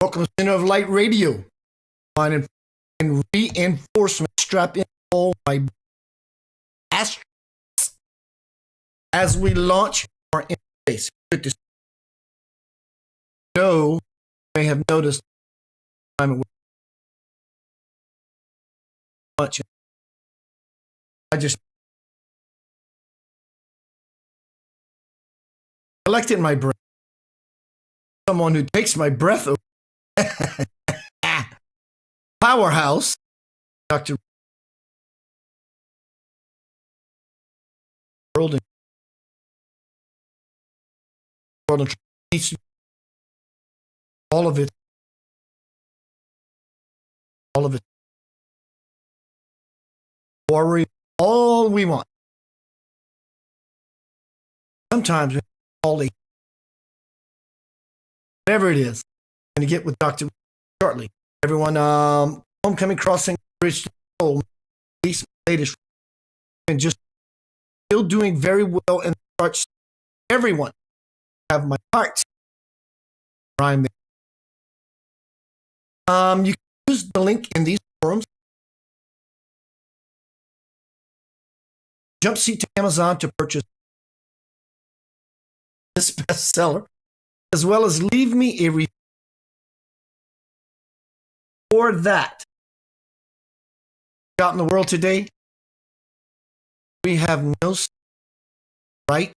Welcome to Center of Light Radio. Find and reinforcement strap in all my astros as we launch our interface. Good to see you. You may have noticed I'm much. I just collected my breath. Someone who takes my breath away. Powerhouse, Dr. World all of it, worry all we want. Sometimes we all whatever it is, I'm going to get with Dr. shortly. Everyone, Homecoming Crossing Bridge to Soul, latest, and just still doing very well in the charts. Everyone have my heart. Rhyme. You can use the link in these forums. Jump seat to Amazon to purchase this bestseller, as well as leave me a review for that. Out in the world today, we have no right,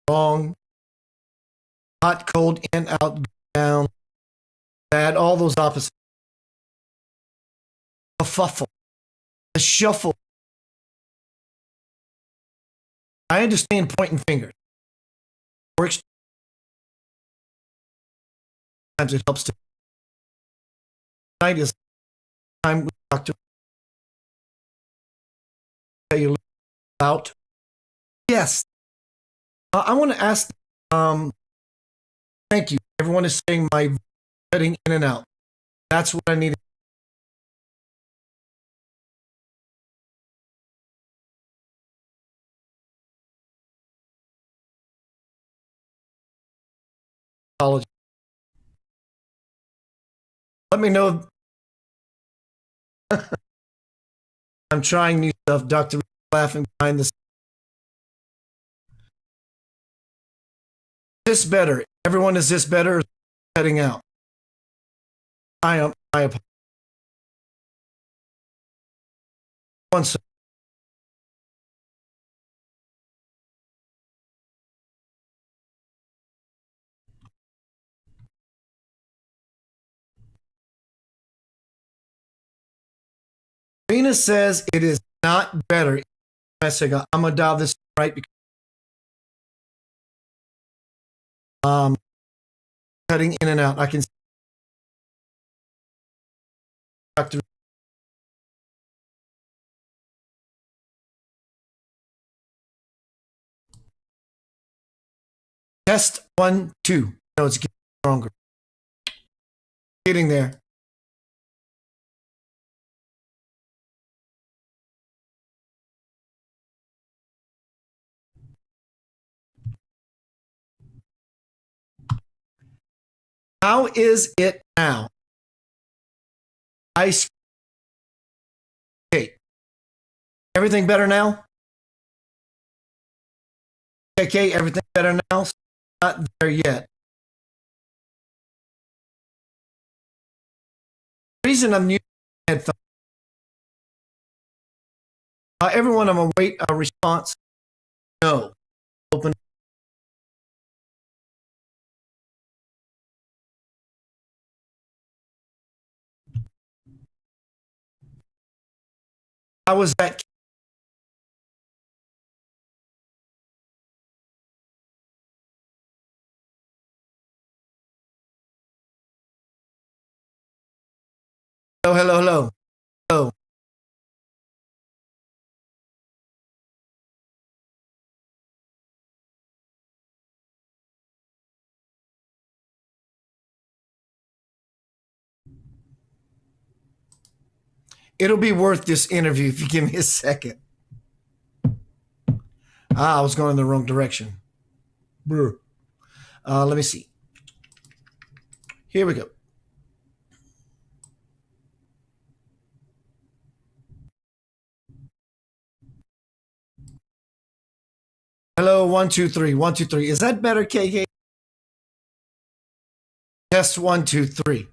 wrong, hot, cold, in, out, down, bad, all those opposites. A fuffle, a shuffle. I understand pointing fingers. Works. Sometimes it helps to. Tonight is time with Dr. Tell you about. Yes. I want to ask. Thank you. Everyone is saying my cutting in and out. That's what I needed. Apology. Let me know. I'm trying new stuff. Dr. laughing behind this. This better. Everyone, is this better? Cutting out. I apologize. One second. Venus says it is not better. I'm gonna dial this right because cutting in and out. I can see Dr. Test 1, 2. No, it's getting stronger. Getting there. How is it now? Ice. Okay. Everything better now? Okay, everything better now? Not there yet. The reason I'm using headphones. Everyone, I'm going to wait a response. No. Open. How was that? Hello, hello, hello. Hello. It'll be worth this interview if you give me a second. I was going in the wrong direction. Let me see. Here we go. Hello, 1, 2, 3, 1, 2, 3. Is that better, KK? Test 1, 2, 3.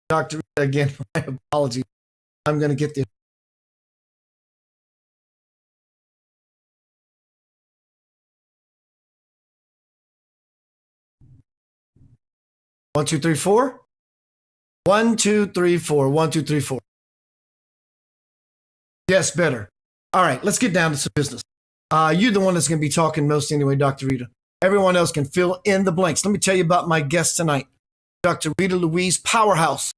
Dr. Again, my apologies. I'm going to get this. 1, 2, 3, 4. 1, 2, 3, 4. 1, 2, 3, 4. Yes, better. All right, let's get down to some business. You're the one that's going to be talking most anyway, Dr. Rita. Everyone else can fill in the blanks. Let me tell you about my guest tonight, Dr. Rita Louise, powerhouse.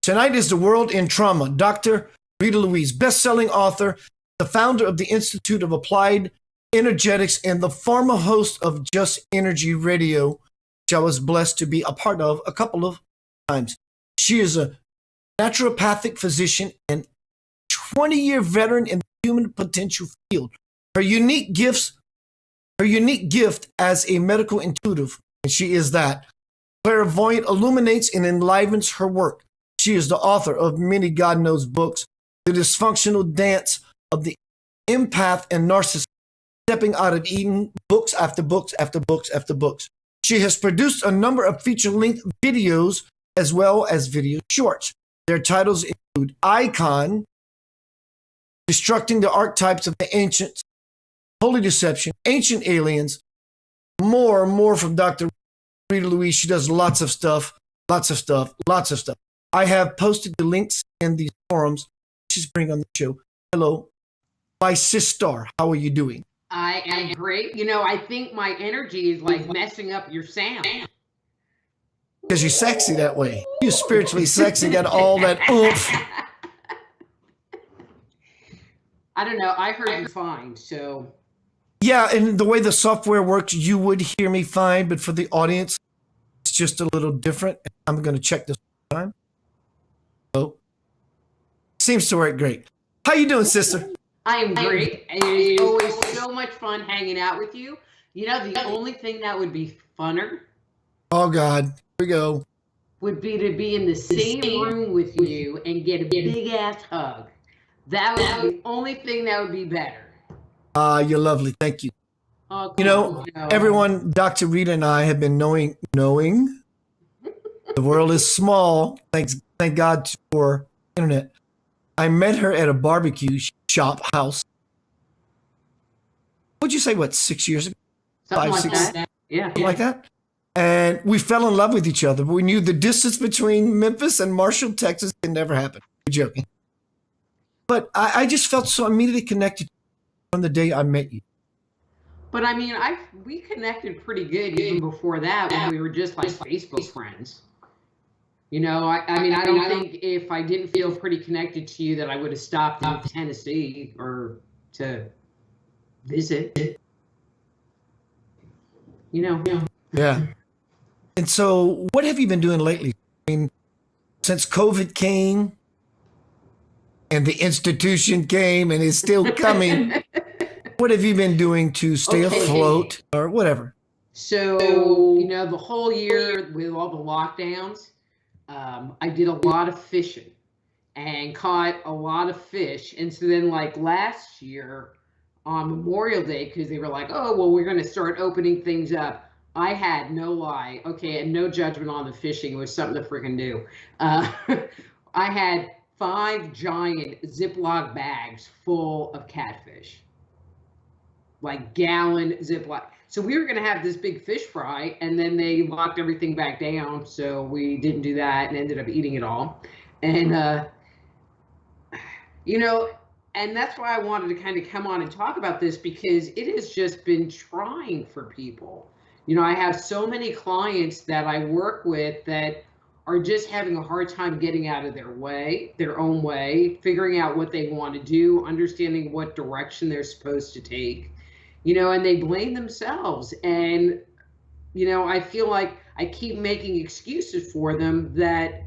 Tonight is The World in Trauma. Dr. Rita Louise, best-selling author, the founder of the Institute of Applied Energetics, and the former host of Just Energy Radio, which I was blessed to be a part of a couple of times. She is a naturopathic physician and 20-year veteran in the human potential field. Her unique gift as a medical intuitive, and she is that, clairvoyant, illuminates and enlivens her work. She is the author of many God knows books, The Dysfunctional Dance of the Empath and Narcissist, Stepping Out of Eden, books after books after books after books. She has produced a number of feature-length videos as well as video shorts. Their titles include iKon, Deconstructing the Archetypes of the Ancients, Holy Deception, Ancient Aliens, more from Dr. Rita Louise. She does lots of stuff. I have posted the links in these forums. She's bringing on the show. Hello, my sister. How are you doing? I am great. You know, I think my energy is like messing up your sound. Because you're sexy that way. You're spiritually sexy, got all that oomph. I don't know. I heard you fine, so. Yeah, and the way the software works, you would hear me fine, but for the audience, it's just a little different. I'm going to check this time. So, seems to work great. How you doing, sister? I am great. It is always so much fun hanging out with you. You know, the only thing that would be funner. Oh, God. Here we go. Would be to be in the same room with you and get a big-ass hug. That would be the only thing that would be better. You're lovely. Thank you. Oh, you know, everyone, Dr. Rita and I have been knowing the world is small. Thank God for internet. I met her at a barbecue shop house. What'd you say, 6 years ago? Something like that. Yeah. Something like that. And we fell in love with each other, but we knew the distance between Memphis and Marshall, Texas can never happen. We're joking. But I just felt so immediately connected from the day I met you. But I mean, we connected pretty good even before that when we were just like Facebook friends. You know, I mean, I don't think if I didn't feel pretty connected to you that I would have stopped in Tennessee or to visit. You know. Yeah. And so what have you been doing lately? I mean, since COVID came and the institution came and is still coming, what have you been doing to stay afloat or whatever? So, you know, the whole year with all the lockdowns, I did a lot of fishing and caught a lot of fish. And so then like last year on Memorial Day, because they were like, oh, well, we're going to start opening things up. I had no lie. Okay. And no judgment on the fishing. It was something to freaking do. I had 5 giant Ziploc bags full of catfish, like gallon Ziploc. So we were going to have this big fish fry, and then they locked everything back down. So we didn't do that and ended up eating it all. And, you know, and that's why I wanted to kind of come on and talk about this, because it has just been trying for people. You know, I have so many clients that I work with that are just having a hard time getting out of their own way, figuring out what they want to do, understanding what direction they're supposed to take, you know, and they blame themselves. And, you know, I feel like I keep making excuses for them that,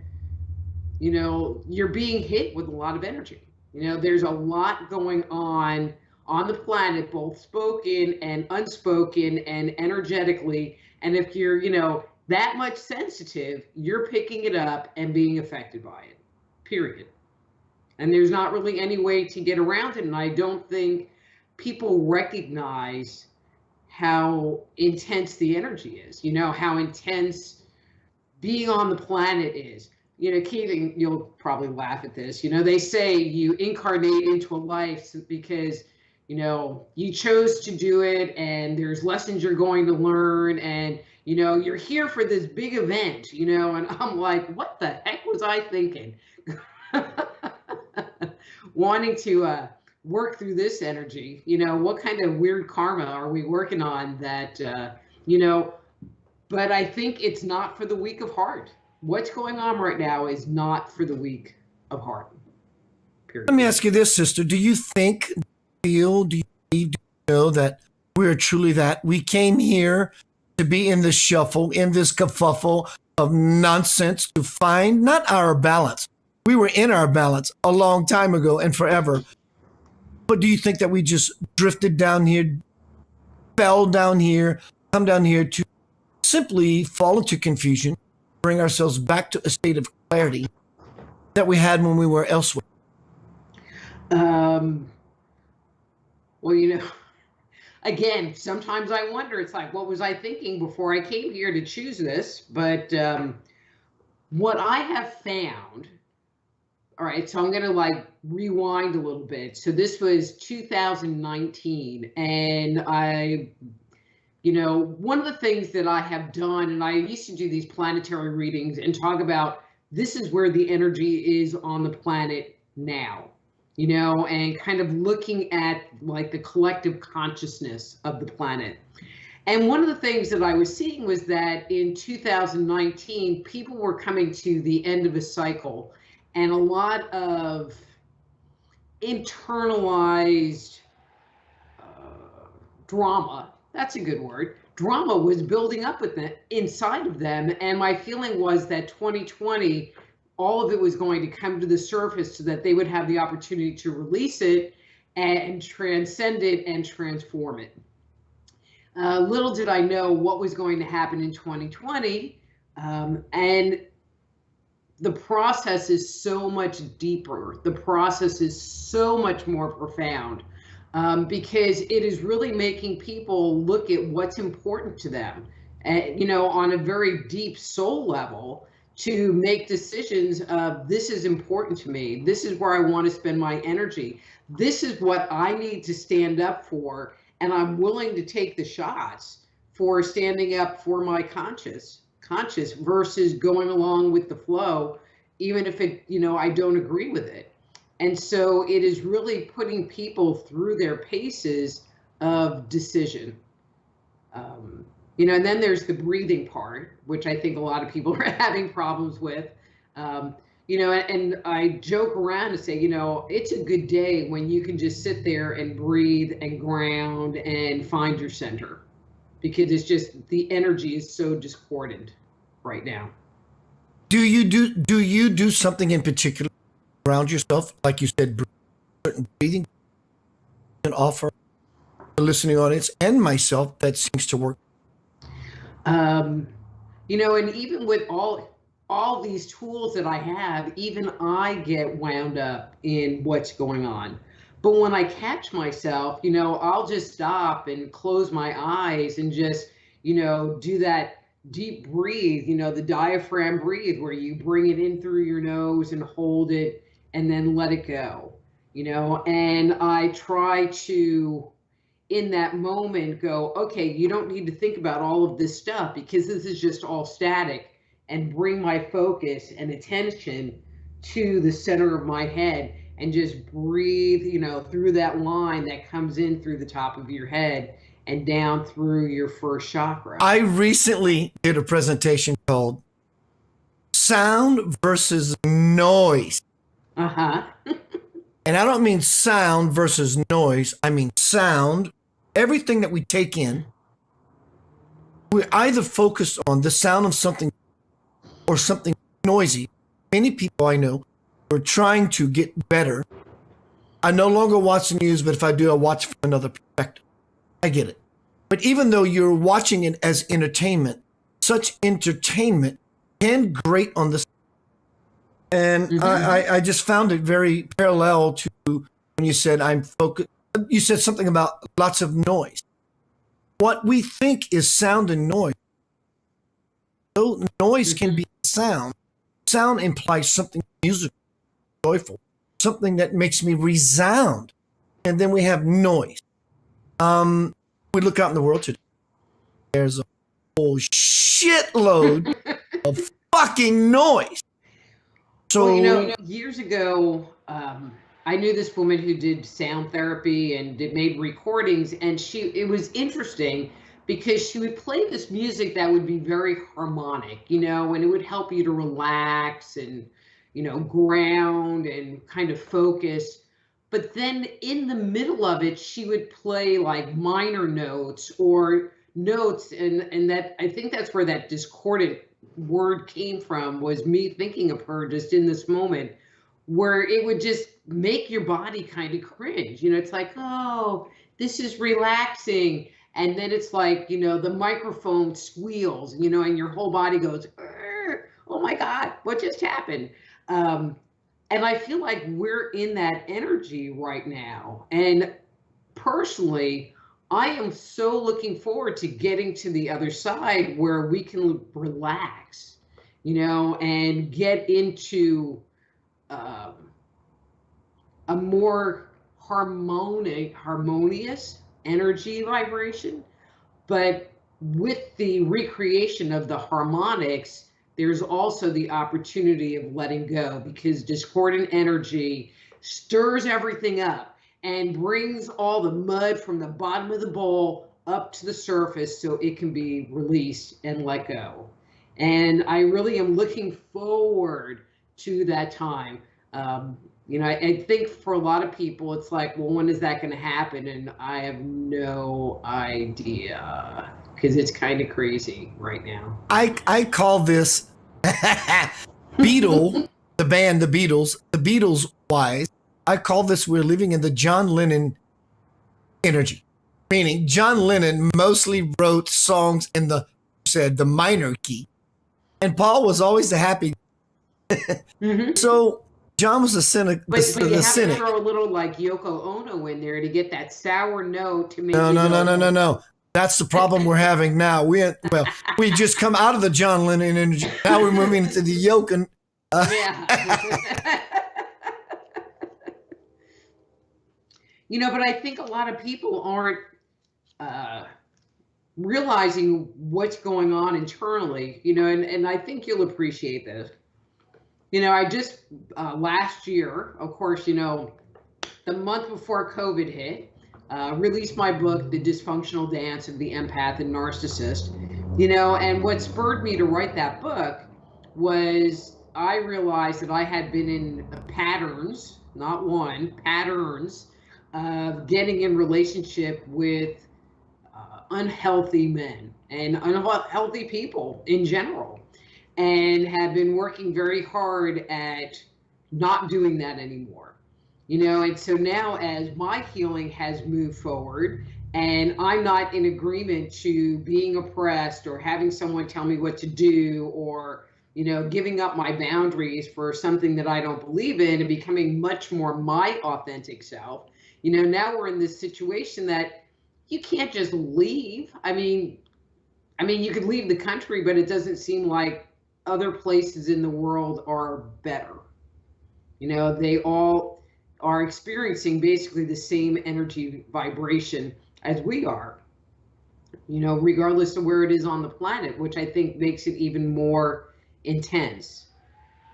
you know, you're being hit with a lot of energy. You know, there's a lot going on on the planet, both spoken and unspoken and energetically. And if you're, that much sensitive, you're picking it up and being affected by it, period. And there's not really any way to get around it. And I don't think people recognize how intense the energy is, how intense being on the planet is. Keating, you'll probably laugh at this. They say you incarnate into a life because, you chose to do it and there's lessons you're going to learn and, you're here for this big event, and I'm like, what the heck was I thinking? Wanting to work through this energy, what kind of weird karma are we working on that, but I think it's not for the weak of heart. What's going on right now is not for the weak of heart. Period. Let me ask you this, sister. Do you think, do you believe, do you know that we're truly that? We came here to be in this shuffle, in this kerfuffle of nonsense to find not our balance. We were in our balance a long time ago and forever. But do you think that we just drifted down here, fell down here, come down here to simply fall into confusion, bring ourselves back to a state of clarity that we had when we were elsewhere? Well, again, sometimes I wonder, it's like, what was I thinking before I came here to choose this? But what I have found, all right, so I'm going to rewind a little bit. So this was 2019, and one of the things that I have done, and I used to do these planetary readings and talk about this is where the energy is on the planet now, and kind of looking at the collective consciousness of the planet. And one of the things that I was seeing was that in 2019, people were coming to the end of a cycle, and a lot of internalized drama, that's a good word, drama was building up inside of them. And my feeling was that 2020, all of it was going to come to the surface so that they would have the opportunity to release it and transcend it and transform it. Little did I know what was going to happen in 2020. And the process is so much deeper. The process is so much more profound because it is really making people look at what's important to them, on a very deep soul level, to make decisions of this is important to me. This is where I want to spend my energy. This is what I need to stand up for. And I'm willing to take the shots for standing up for my conscious versus going along with the flow, even if it, I don't agree with it. And so it is really putting people through their paces of decision. And then there's the breathing part, which I think a lot of people are having problems with. And I joke around and say, it's a good day when you can just sit there and breathe and ground and find your center, because it's just the energy is so discordant right now. Do you do something in particular around yourself, like you said, certain breathing, and offer the listening audience and myself that seems to work? And even with all these tools that I have, even I get wound up in what's going on. But when I catch myself, I'll just stop and close my eyes and just, do that deep breathe, the diaphragm breathe, where you bring it in through your nose and hold it and then let it go, and I try to, in that moment, go, okay, you don't need to think about all of this stuff because this is just all static, and bring my focus and attention to the center of my head and just breathe, through that line that comes in through the top of your head and down through your first chakra. I recently did a presentation called Sound versus Noise. Uh-huh. And I don't mean sound versus noise. I mean sound. Everything that we take in, we either focus on the sound of something or something noisy. Many people I know are trying to get better I no longer watch the news, but if I do, I watch from another perspective. I get it. But even though you're watching it as entertainment, such entertainment can grate on the. And I just found it very parallel to when you said I'm focused. You said something about lots of noise. What we think is sound and noise. So noise can be sound. Sound implies something musical, joyful, something that makes me resound. And then we have noise. We look out in the world today. There's a whole shitload of fucking noise. So, well, years ago, I knew this woman who did sound therapy and made recordings, and it was interesting because she would play this music that would be very harmonic, and it would help you to relax and, ground and kind of focus. But then in the middle of it, she would play like minor notes or notes, and that I think that's where that discordant word came from, was me thinking of her just in this moment, where it would just make your body kind of cringe. It's like, oh, this is relaxing. And then it's like, the microphone squeals, and your whole body goes, oh my God, what just happened? And I feel like we're in that energy right now. And personally, I am so looking forward to getting to the other side where we can relax, and get into a more harmonious energy vibration. But with the recreation of the harmonics, there's also the opportunity of letting go, because discordant energy stirs everything up and brings all the mud from the bottom of the bowl up to the surface so it can be released and let go. And I really am looking forward to that time. I think for a lot of people, it's like, well, when is that going to happen? And I have no idea, because it's kind of crazy right now. I call this Beatle, the band, the Beatles wise. I call this, we're living in the John Lennon energy, meaning John Lennon mostly wrote songs in the minor key, and Paul was always the happy. So John was the cynic. But you have to throw a little like Yoko Ono in there to get that sour note to make. No. That's the problem we're having now. We just come out of the John Lennon energy. Now we're moving into the Yoko. Yeah. But I think a lot of people aren't realizing what's going on internally, and I think you'll appreciate this. I just, last year, of course, the month before COVID hit, released my book, The Dysfunctional Dance of the Empath and Narcissist, and what spurred me to write that book was I realized that I had been in patterns, not one, patterns of getting in relationship with unhealthy men and unhealthy people in general, and have been working very hard at not doing that anymore. And so now, as my healing has moved forward and I'm not in agreement to being oppressed or having someone tell me what to do, or giving up my boundaries for something that I don't believe in, and becoming much more my authentic self, now we're in this situation that you can't just leave. I mean, you could leave the country, but it doesn't seem like other places in the world are better. They all are experiencing basically the same energy vibration as we are, regardless of where it is on the planet, which I think makes it even more intense.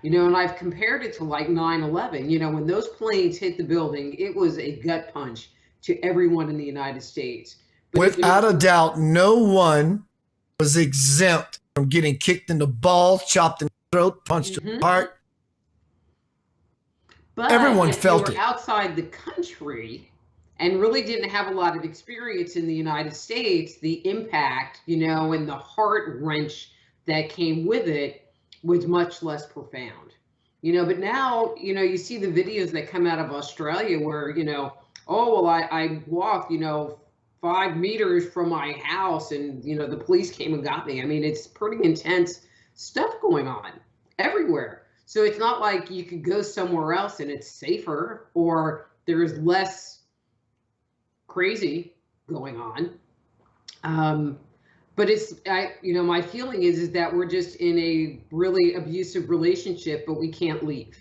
And I've compared it to like 9/11, when those planes hit the building, it was a gut punch to everyone in the United States. But without a doubt, no one was exempt from getting kicked in the balls, chopped in the throat, punched in the heart. But everyone if felt you were it. Outside the country and really didn't have a lot of experience in the United States, the impact, and the heart wrench that came with it was much less profound. But now, you see the videos that come out of Australia where, oh, well, I walked, 5 meters from my house and, the police came and got me. I mean, it's pretty intense stuff going on everywhere. So it's not like you could go somewhere else and it's safer or there's less crazy going on. But my feeling is that we're just in a really abusive relationship, but we can't leave,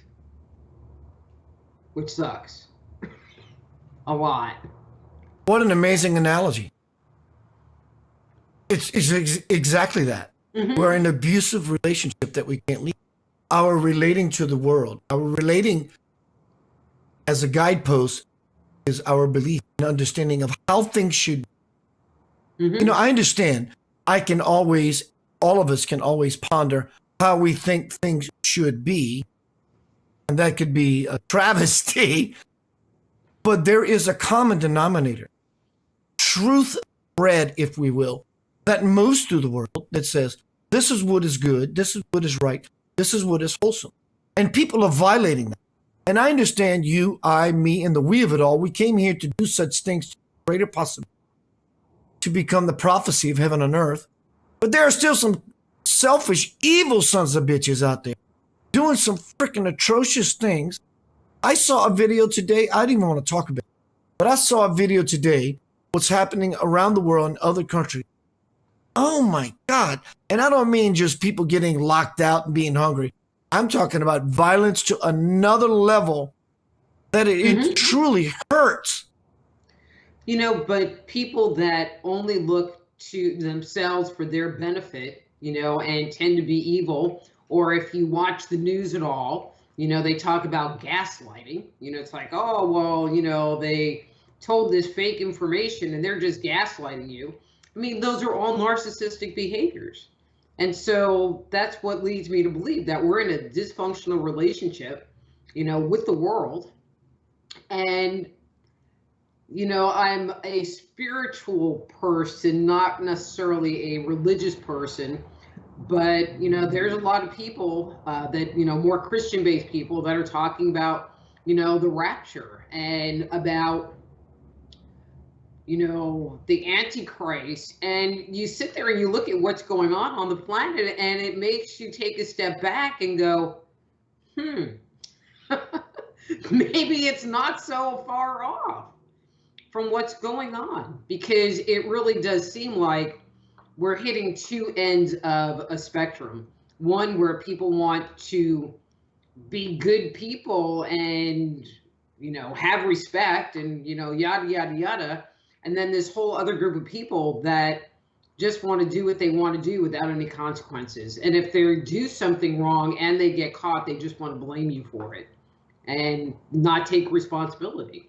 which sucks a lot. What an amazing analogy. It's exactly that. Mm-hmm. We're in an abusive relationship that we can't leave. Our relating to the world, our relating as a guidepost is our belief and understanding of how things should be. Mm-hmm. I understand. All of us can always ponder how we think things should be. And that could be a travesty. But there is a common denominator. Truth spread, if we will, that moves through the world that says, this is what is good, this is what is right, this is what is wholesome. And people are violating that. And I understand you, I, me, and the we of it all, we came here to do such things to greater possibility, to become the prophecy of heaven and earth. But there are still some selfish, evil sons of bitches out there doing some freaking atrocious things. I saw a video today, I didn't even want to talk about it, but I saw a video today, what's happening around the world in other countries. Oh my God. And I don't mean just people getting locked out and being hungry. I'm talking about violence to another level that it truly hurts. But people that only look to themselves for their benefit, and tend to be evil, or if you watch the news at all, they talk about gaslighting. It's like, oh, well, they told this fake information and they're just gaslighting you. I mean, those are all narcissistic behaviors. And so that's what leads me to believe that we're in a dysfunctional relationship, with the world. And, I'm a spiritual person, not necessarily a religious person. But, there's a lot of people that, more Christian-based people that are talking about, the rapture and about, the Antichrist. And you sit there and you look at what's going on the planet, and it makes you take a step back and go, maybe it's not so far off from what's going on, because it really does seem like we're hitting two ends of a spectrum. One where people want to be good people and, have respect and, yada, yada, yada. And then this whole other group of people that just want to do what they want to do without any consequences. And if they do something wrong and they get caught, they just want to blame you for it and not take responsibility.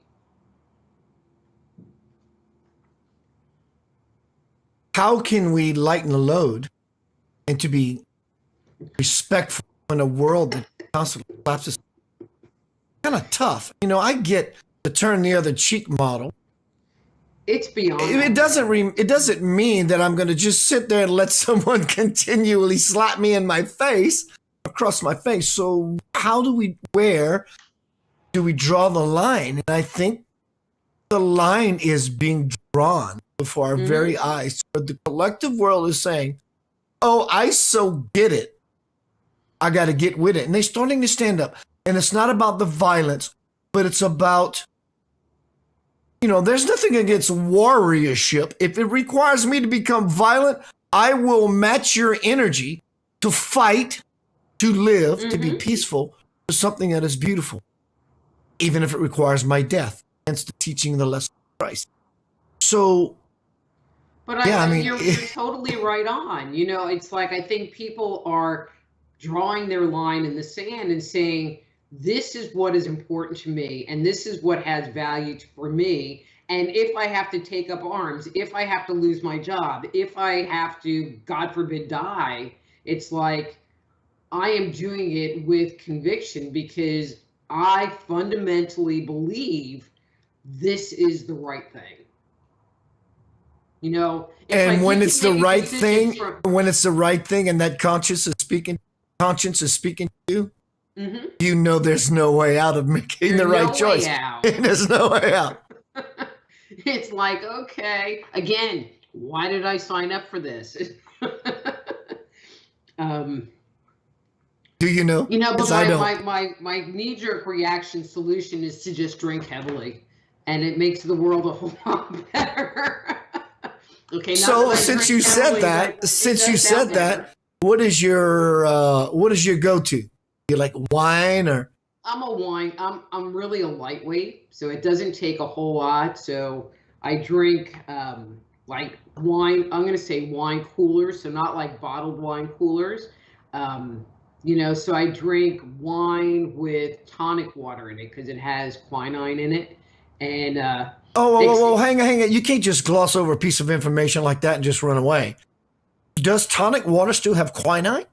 How can we lighten the load and to be respectful in a world that constantly collapses? Kind of tough. I get the turn the other cheek model. It's beyond. It doesn't mean that I'm going to just sit there and let someone continually slap me in my face, across my face. So where do we draw the line? And I think the line is being drawn before our very eyes. But the collective world is saying, oh, I so get it. I got to get with it. And they're starting to stand up. And it's not about the violence, but it's about, there's nothing against warriorship. If it requires me to become violent, I will match your energy to fight, to live, to be peaceful, for something that is beautiful, even if it requires my death. Hence the teaching of the lesson of Christ. So, but you're totally right on. It's like, I think people are drawing their line in the sand and saying, this is what is important to me, and this is what has value for me. And if I have to take up arms, if I have to lose my job, if I have to, God forbid, die, it's like I am doing it with conviction because I fundamentally believe this is the right thing. And when it's the right thing, and that conscience is speaking to you, You know there's no way out of making the right choice. There's no way out. It's like, okay, again, why did I sign up for this? Do you know? You know, but my knee-jerk reaction solution is to just drink heavily, and it makes the world a whole lot better. Okay. So since you said that, what is your go-to? You like wine or? I'm a wine. I'm really a lightweight, so it doesn't take a whole lot. So I drink like wine. I'm gonna say wine coolers, so not like bottled wine coolers. You know, so I drink wine with tonic water in it because it has quinine in it. And hang on. You can't just gloss over a piece of information like that and just run away. Does tonic water still have quinine?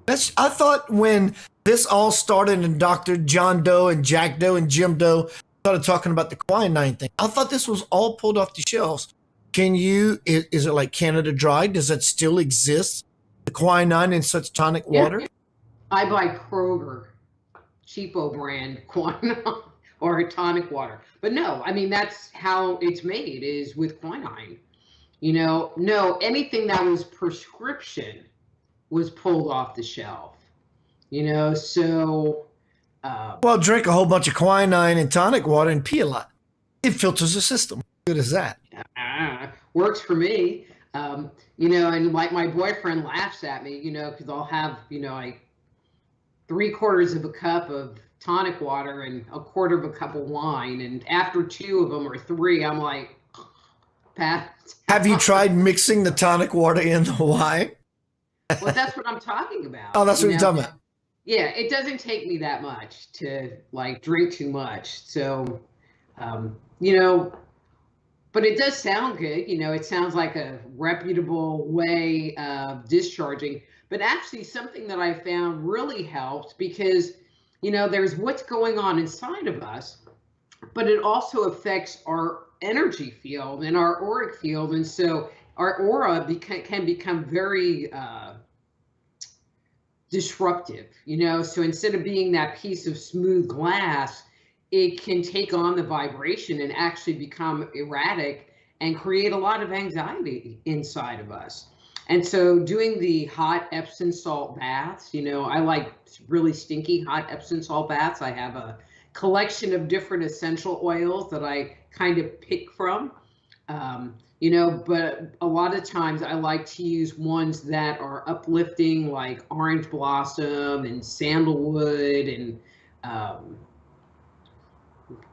I thought when this all started and Dr. John Doe and Jack Doe and Jim Doe started talking about the quinine thing, I thought this was all pulled off the shelves. Is it like Canada Dry? Does that still exist? The quinine in such tonic water? Yeah. I buy Kroger, cheapo brand quinine or tonic water. But no, I mean, that's how it's made, is with quinine. You know, no, anything that was prescription was pulled off the shelf, you know, so. Well, drink a whole bunch of quinine and tonic water and pee a lot. It filters the system. Good as that. Works for me. You know, and like my boyfriend laughs at me, you know, because I'll have, you know, like 3/4 of a cup of tonic water and 1/4 of a cup of wine. And after 2 of them or 3, I'm like, Pat. Have you tried mixing the tonic water in the wine? Well, that's what I'm talking about. Oh, that's what you're talking about. Yeah, it doesn't take me that much to like drink too much. So, you know, but it does sound good. You know, it sounds like a reputable way of discharging. But actually something that I found really helped because, you know, there's what's going on inside of us, but it also affects our energy field and our auric field. And so our aura can become very disruptive, you know, so instead of being that piece of smooth glass, it can take on the vibration and actually become erratic and create a lot of anxiety inside of us. And so doing the hot Epsom salt baths, you know, I like really stinky hot Epsom salt baths. I have a collection of different essential oils that I kind of pick from. You know, but a lot of times I like to use ones that are uplifting, like orange blossom and sandalwood and,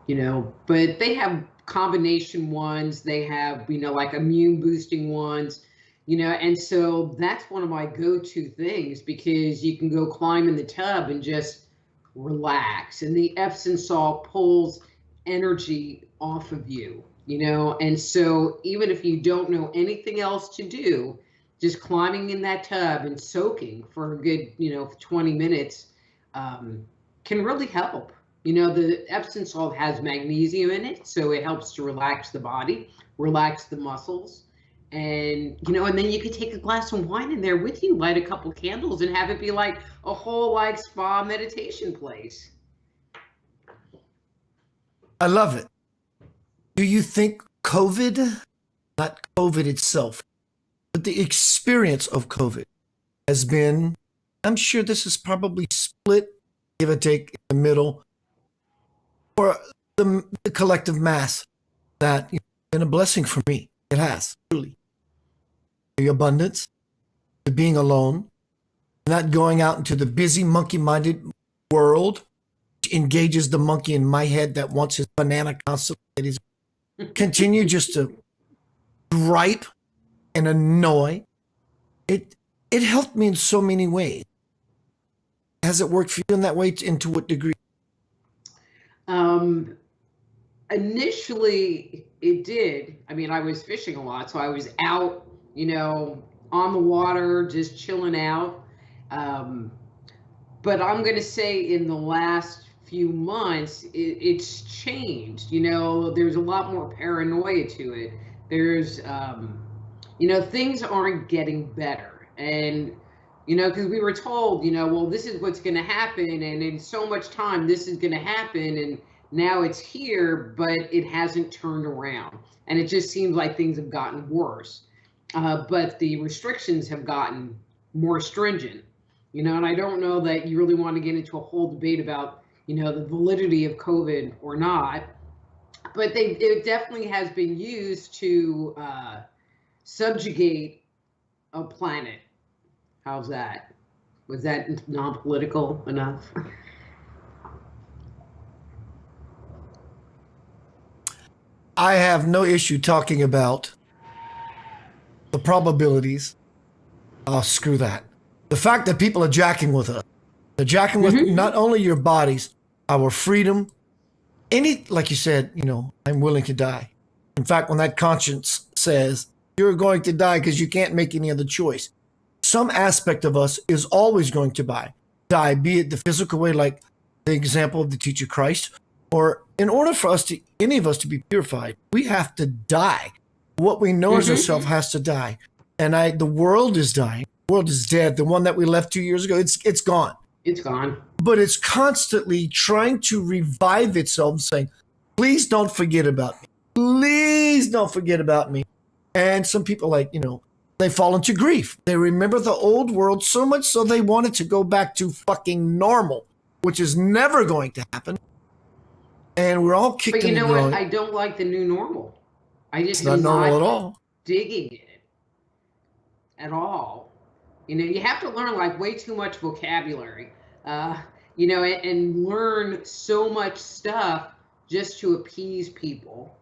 you know, but they have combination ones. They have, you know, like immune boosting ones, you know, and so that's one of my go-to things because you can go climb in the tub and just relax. And the Epsom salt pulls energy off of you. You know, and so even if you don't know anything else to do, just climbing in that tub and soaking for a good, you know, 20 minutes can really help. You know, the Epsom salt has magnesium in it, so it helps to relax the body, relax the muscles. And, you know, and then you could take a glass of wine in there with you, light a couple candles and have it be like a whole like spa meditation place. I love it. Do you think COVID, not COVID itself, but the experience of COVID has been, I'm sure this is probably split, give or take, in the middle, for the collective mass, that it's been a blessing for me. It has, truly. The abundance, the being alone, not going out into the busy, monkey-minded world, which engages the monkey in my head that wants his banana constantly, that he's continue just to gripe and annoy. It helped me in so many ways. Has it worked for you in that way, and to what degree? Initially it did. I mean, I was fishing a lot, so I was out, you know, on the water, just chilling out. But I'm going to say in the last few months, it's changed. You know, there's a lot more paranoia to it. There's, you know, things aren't getting better. And, You know, because we were told, you know, well, this is what's going to happen, and in so much time, this is going to happen, and now it's here, but it hasn't turned around, and it just seems like things have gotten worse. But the restrictions have gotten more stringent, you know, and I don't know that you really want to get into a whole debate about, you know, the validity of COVID or not, but it definitely has been used to subjugate a planet. How's that? Was that non-political enough? I have no issue talking about the probabilities. Oh, screw that. The fact that people are jacking with us. They're jacking with not only your bodies, our freedom, like you said, you know, I'm willing to die. In fact, when that conscience says you're going to die because you can't make any other choice, some aspect of us is always going to die, be it the physical way, like the example of the teacher Christ, or in order for us to, any of us to be purified, we have to die. What we know as ourselves has to die. And the world is dying. The world is dead. The one that we left 2 years ago, it's gone. It's gone. But it's constantly trying to revive itself, saying, please don't forget about me. Please don't forget about me. And some people, like, you know, they fall into grief. They remember the old world so much so they wanted to go back to fucking normal, which is never going to happen. And we're all kicking. But you know what? I don't like the new normal. I just it's not normal at all. Digging it at all. You know, you have to learn like way too much vocabulary. You know, and learn so much stuff just to appease people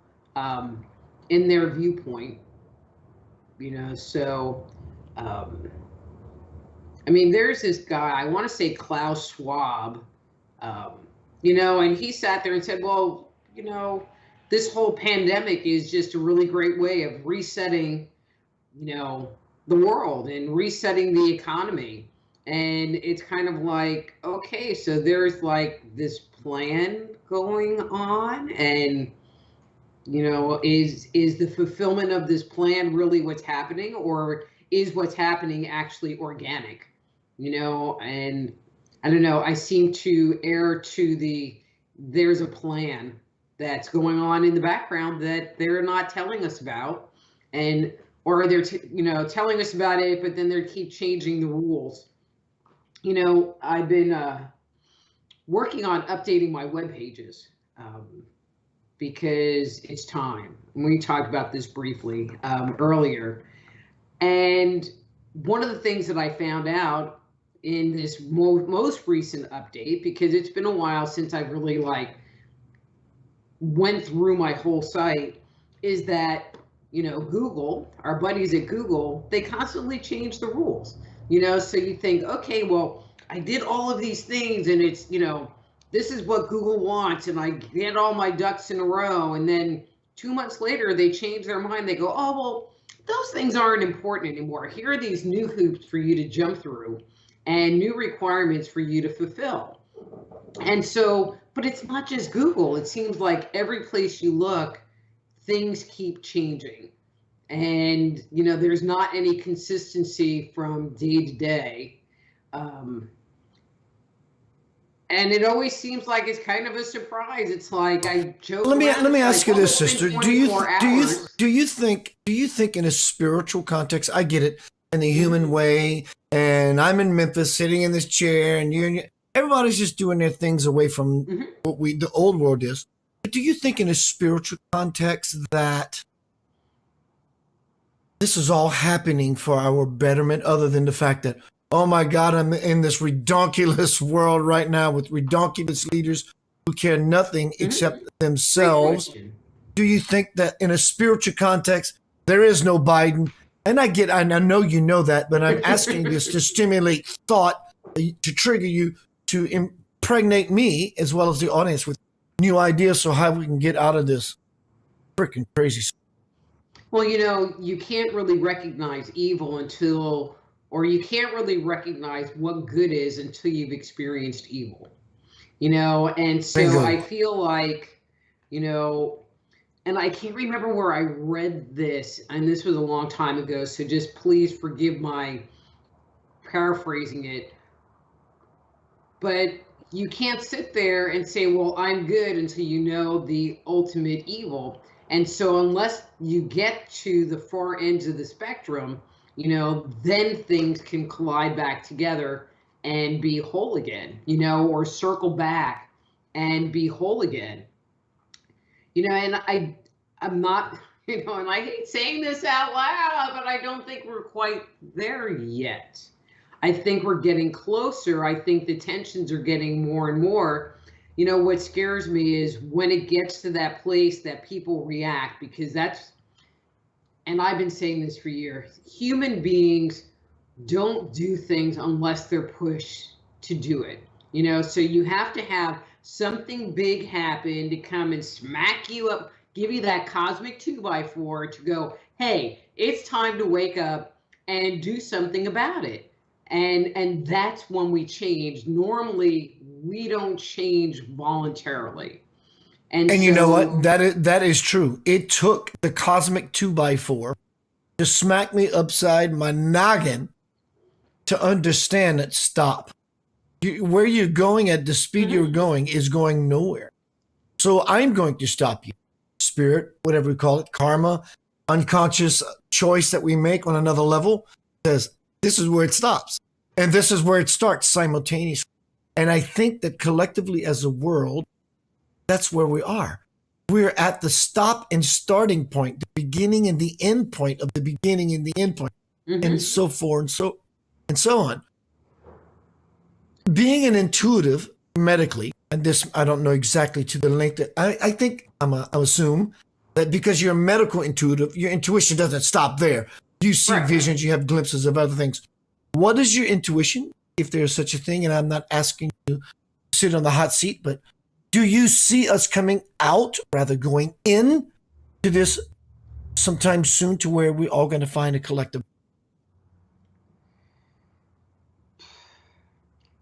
in their viewpoint. You know, so I mean, there's this guy, I want to say Klaus Schwab, you know, and he sat there and said, well, you know, this whole pandemic is just a really great way of resetting, you know, the world and resetting the economy. And it's kind of like, okay, so there's like this plan going on, and you know, is the fulfillment of this plan really what's happening, or is what's happening actually organic? You know, and I don't know, I seem to err to there's a plan that's going on in the background that they're not telling us about, and or they're you know, telling us about it, but then they keep changing the rules. You know, I've been working on updating my web pages. Because it's time. We talked about this briefly earlier. And one of the things that I found out in this most recent update, because it's been a while since I've really like went through my whole site, is that, you know, Google, our buddies at Google, they constantly change the rules. You know, so you think, okay, well, I did all of these things and it's, you know, this is what Google wants, and I get all my ducks in a row, and then 2 months later they change their mind. They go, oh, well, those things aren't important anymore. Here are these new hoops for you to jump through and new requirements for you to fulfill. And so, but it's not just Google. It seems like every place you look, things keep changing. And, you know, there's not any consistency from day to day. And it always seems like it's kind of a surprise. It's like I joke. Let me ask you this, sister. Do you think in a spiritual context? I get it in the human way, and I'm in Memphis, sitting in this chair, and everybody's just doing their things away from what the old world is. But do you think in a spiritual context that this is all happening for our betterment, other than the fact that, oh my God, I'm in this redonkulous world right now with redonkulous leaders who care nothing except themselves? Do you think that in a spiritual context, there is no Biden? And I know you know that, but I'm asking this to stimulate thought, to trigger you, to impregnate me as well as the audience with new ideas so how we can get out of this freaking crazy. Well, you know, you can't really recognize evil until, or you can't really recognize what good is until you've experienced evil, you know? And so I feel like, you know, and I can't remember where I read this, and this was a long time ago, so just please forgive my paraphrasing it. But you can't sit there and say, well, I'm good until you know the ultimate evil. And so unless you get to the far ends of the spectrum, you know, then things can collide back together and be whole again, you know, or circle back and be whole again. You know, and I'm not, you know, and I hate saying this out loud, but I don't think we're quite there yet. I think we're getting closer. I think the tensions are getting more and more. You know, what scares me is when it gets to that place that people react, because that's, and I've been saying this for years, human beings don't do things unless they're pushed to do it. You know, so you have to have something big happen to come and smack you up, give you that cosmic 2x4 to go, hey, it's time to wake up and do something about it. And that's when we change. Normally, we don't change voluntarily. And so, you know what? That is true. It took the cosmic 2x4 to smack me upside my noggin to understand that stop. Where you're going at the speed you're going is going nowhere. So I'm going to stop you. Spirit, whatever we call it, karma, unconscious choice that we make on another level says this is where it stops. And this is where it starts simultaneously. And I think that collectively as a world, that's where we are. We're at the stop and starting point, the beginning and the end point of the beginning and the end point, and so forth and so on. Being an intuitive medically, and this I don't know exactly to the length that I think I assume that because you're a medical intuitive, your intuition doesn't stop there. You see visions, you have glimpses of other things. What is your intuition, if there's such a thing? And I'm not asking you to sit on the hot seat, but do you see us coming out, rather going in to this sometime soon to where we're all going to find a collective?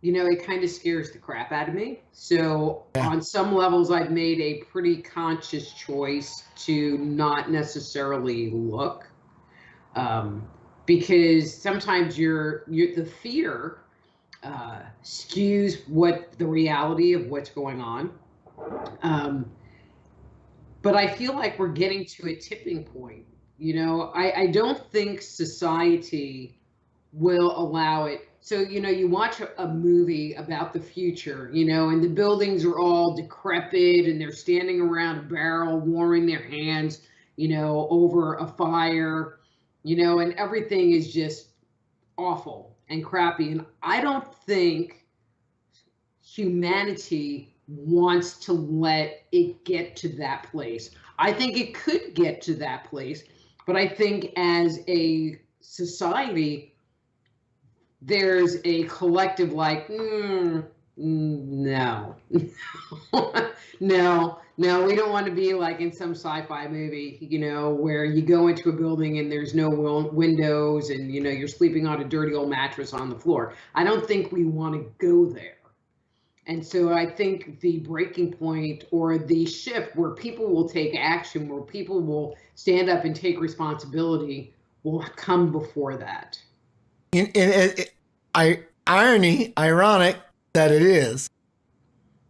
You know, it kind of scares the crap out of me. So on some levels, I've made a pretty conscious choice to not necessarily look. Because sometimes the fear skews what the reality of what's going on. But I feel like we're getting to a tipping point. You know, I don't think society will allow it. So, you know, you watch a movie about the future, you know, and the buildings are all decrepit and they're standing around a barrel, warming their hands, you know, over a fire. You know, and everything is just awful and crappy. And I don't think humanity wants to let it get to that place. I think it could get to that place, but I think as a society, there's a collective like, no, no, we don't want to be like in some sci-fi movie, you know, where you go into a building and there's no windows and, you know, you're sleeping on a dirty old mattress on the floor. I don't think we want to go there. And so I think the breaking point or the shift where people will take action, where people will stand up and take responsibility will come before that. Ironic that it is.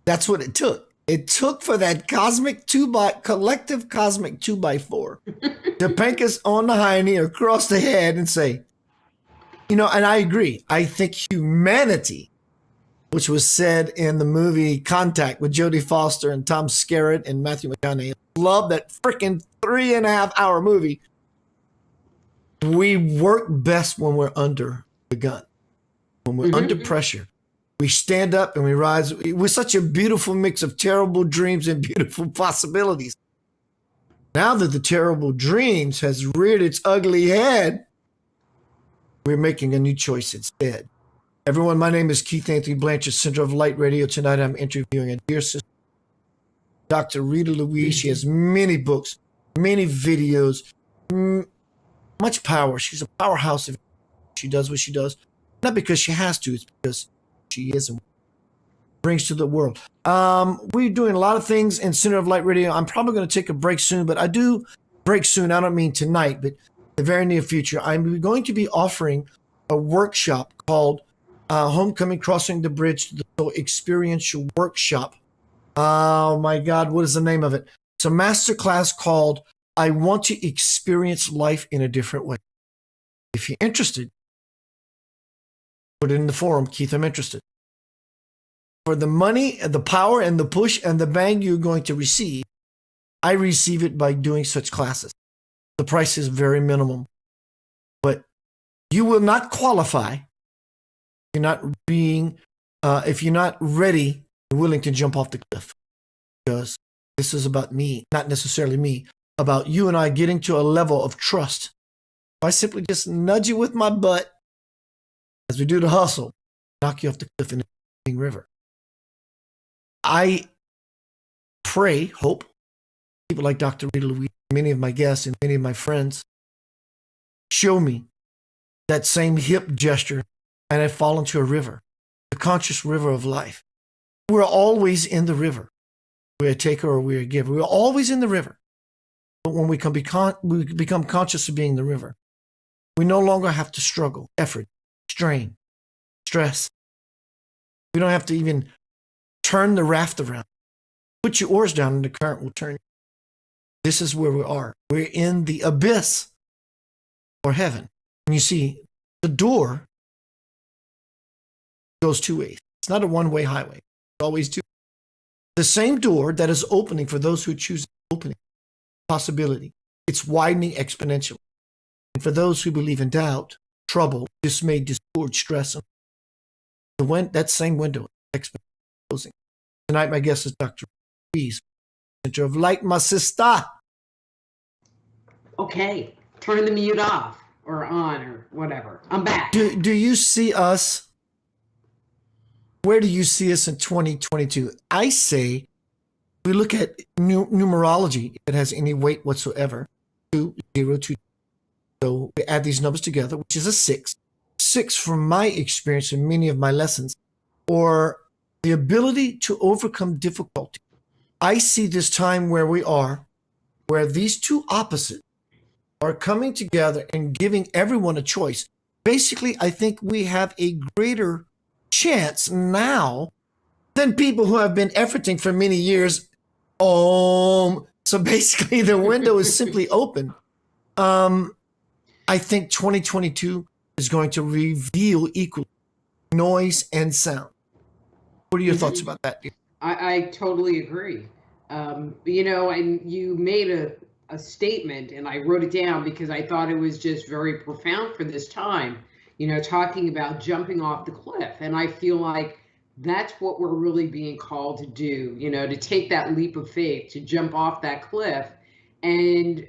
That's what it took. It took for that collective cosmic 2x4 to pank us on the hiney across the head and say, you know, and I agree. I think humanity, which was said in the movie Contact with Jodie Foster and Tom Skerritt and Matthew McConaughey, love that freaking 3.5-hour movie. We work best when we're under the gun, when we're under pressure. We stand up and we rise. We're such a beautiful mix of terrible dreams and beautiful possibilities. Now that the terrible dreams has reared its ugly head, we're making a new choice instead. Everyone, my name is Keith Anthony Blanchard, Center of Light Radio. Tonight I'm interviewing a dear sister, Dr. Rita Louise. She has many books, many videos, much power. She's a powerhouse. She does what she does, not because she has to, it's because she is and brings to the world. We're doing a lot of things in Center of Light Radio. I'm probably going to take a break soon, but I do break soon. I don't mean tonight, but the very near future. I'm going to be offering a workshop called Homecoming Crossing the Bridge, the experiential workshop. Oh my God, what is the name of it? It's a masterclass called I Want to Experience Life in a Different Way. If you're interested, put it in the forum, Keith, I'm interested. For the money, and the power, and the push, and the bang you're going to receive, I receive it by doing such classes. The price is very minimum. But you will not qualify if you're not ready and willing to jump off the cliff. Because this is about me, not necessarily me, about you and I getting to a level of trust. I simply just nudge you with my butt as we do the hustle, knock you off the cliff in the river. I pray, hope, people like Dr. Rita Louise, many of my guests and many of my friends show me that same hip gesture and I fall into a river, the conscious river of life. We're always in the river. We're a taker or we're a giver. We're always in the river. But when we become conscious of being the river, we no longer have to struggle, effort, strain, stress. We don't have to even turn the raft around. Put your oars down and the current will turn. This is where we are. We're in the abyss or heaven. And you see, the door goes two ways. It's not a one-way highway. It's always two. The same door that is opening for those who choose opening possibility. It's widening exponentially. And for those who believe in doubt, trouble, dismay, discord, stress, that same window exponentially closing. Tonight, my guest is Dr. Louise, Center of Light, my sister. Okay, turn the mute off or on or whatever. I'm back. Do you see us? Where do you see us in 2022? I say we look at numerology, if it has any weight whatsoever, 2, 0, 2. So we add these numbers together, which is a 6. 6, from my experience in many of my lessons, or the ability to overcome difficulty. I see this time where we are, where these two opposites are coming together and giving everyone a choice. Basically, I think we have a greater chance now than people who have been efforting for many years. So basically, the window is simply open. I think 2022 is going to reveal equally noise and sound. What are your thoughts about that? I totally agree. And you made a statement, and I wrote it down because I thought it was just very profound for this time, talking about jumping off the cliff. And I feel like that's what we're really being called to do, to take that leap of faith, to jump off that cliff and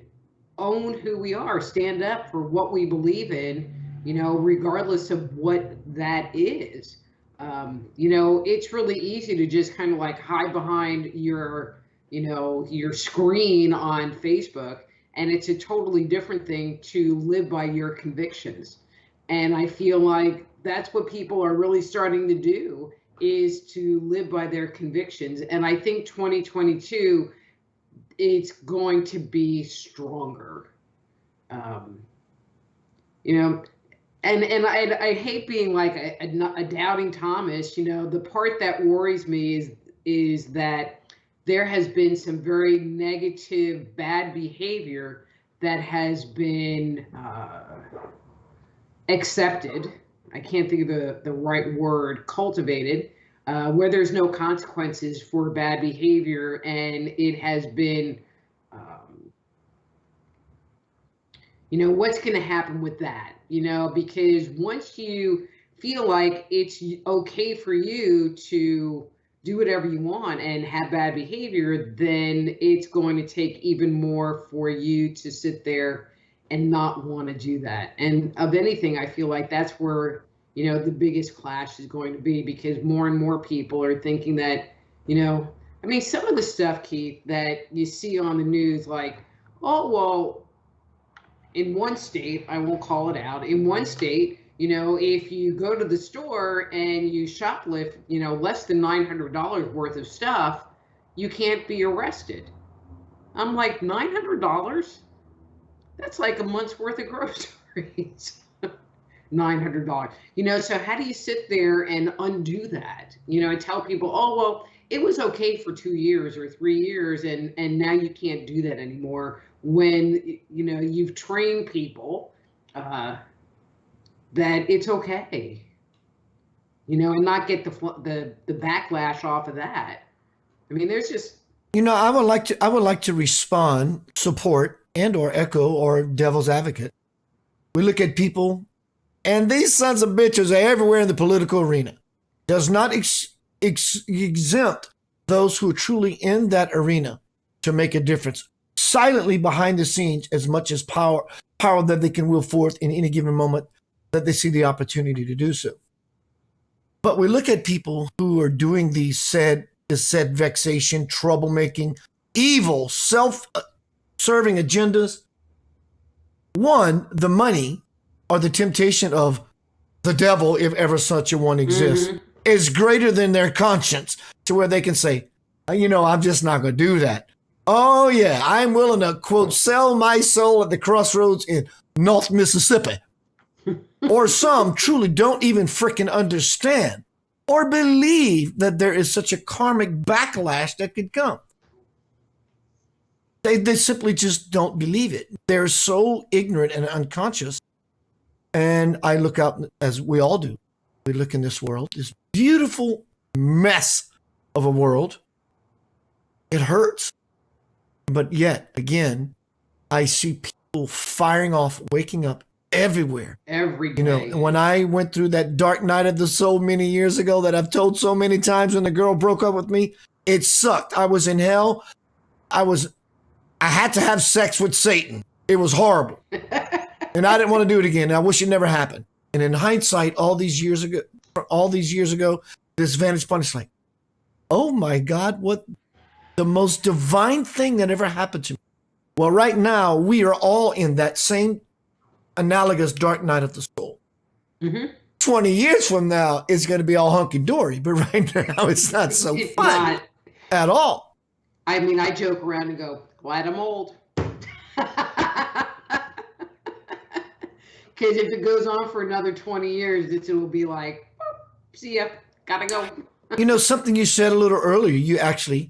own who we are, stand up for what we believe in, regardless of what that is. It's really easy to just kind of like hide behind your screen on Facebook, and it's a totally different thing to live by your convictions. And I feel like that's what people are really starting to do, is to live by their convictions. And I think 2022, it's going to be stronger. And I hate being like a doubting Thomas. The part that worries me is that there has been some very negative, bad behavior that has been accepted. I can't think of the right word, cultivated, where there's no consequences for bad behavior, and it has been, what's going to happen with that? Because once you feel like it's okay for you to do whatever you want and have bad behavior, then it's going to take even more for you to sit there and not want to do that. And of anything, I feel like that's where, the biggest clash is going to be, because more and more people are thinking that, some of the stuff, Keith, that you see on the news, like, oh, well, in one state, I won't call it out, in one state, if you go to the store and you shoplift, less than $900 worth of stuff, you can't be arrested. I'm like, $900? That's like a month's worth of groceries. $900. You know, so how do you sit there and undo that? You know, and tell people, oh, well, it was okay for 2 years or 3 years, and now you can't do that anymore, when, you know, you've trained people that it's okay, you know, and not get the backlash off of that. I mean, there's just, you know, I would like to respond, support, and or echo or devil's advocate. We look at people, and these sons of bitches are everywhere in the political arena. Does not exempt those who are truly in that arena to make a difference, silently behind the scenes, as much as power that they can will forth in any given moment that they see the opportunity to do so. But we look at people who are doing the said vexation, troublemaking, evil, self-serving agendas. One, the money or the temptation of the devil, if ever such a one exists, is greater than their conscience, to where they can say, you know, I'm just not going to do that. Oh, yeah, I'm willing to, quote, sell my soul at the crossroads in North Mississippi. Or some truly don't even freaking understand or believe that there is such a karmic backlash that could come. They simply just don't believe it. They're so ignorant and unconscious. And I look out, as we all do. We look in this world, this beautiful mess of a world. It hurts. But yet, again, I see people firing off, waking up everywhere. Every day. You know, when I went through that dark night of the soul many years ago that I've told so many times, when the girl broke up with me, it sucked. I was in hell. I had to have sex with Satan. It was horrible. And I didn't want to do it again. I wish it never happened. And in hindsight, all these years ago, this vantage point is like, oh my God, what the most divine thing that ever happened to me. Well, right now, we are all in that same analogous dark night of the soul. 20 years from now, it's going to be all hunky-dory. But right now, it's not so fun at all. I mean, I joke around and go, glad I'm old. Because if it goes on for another 20 years, it will be like, oh, see ya, gotta go. You know, something you said a little earlier, you actually,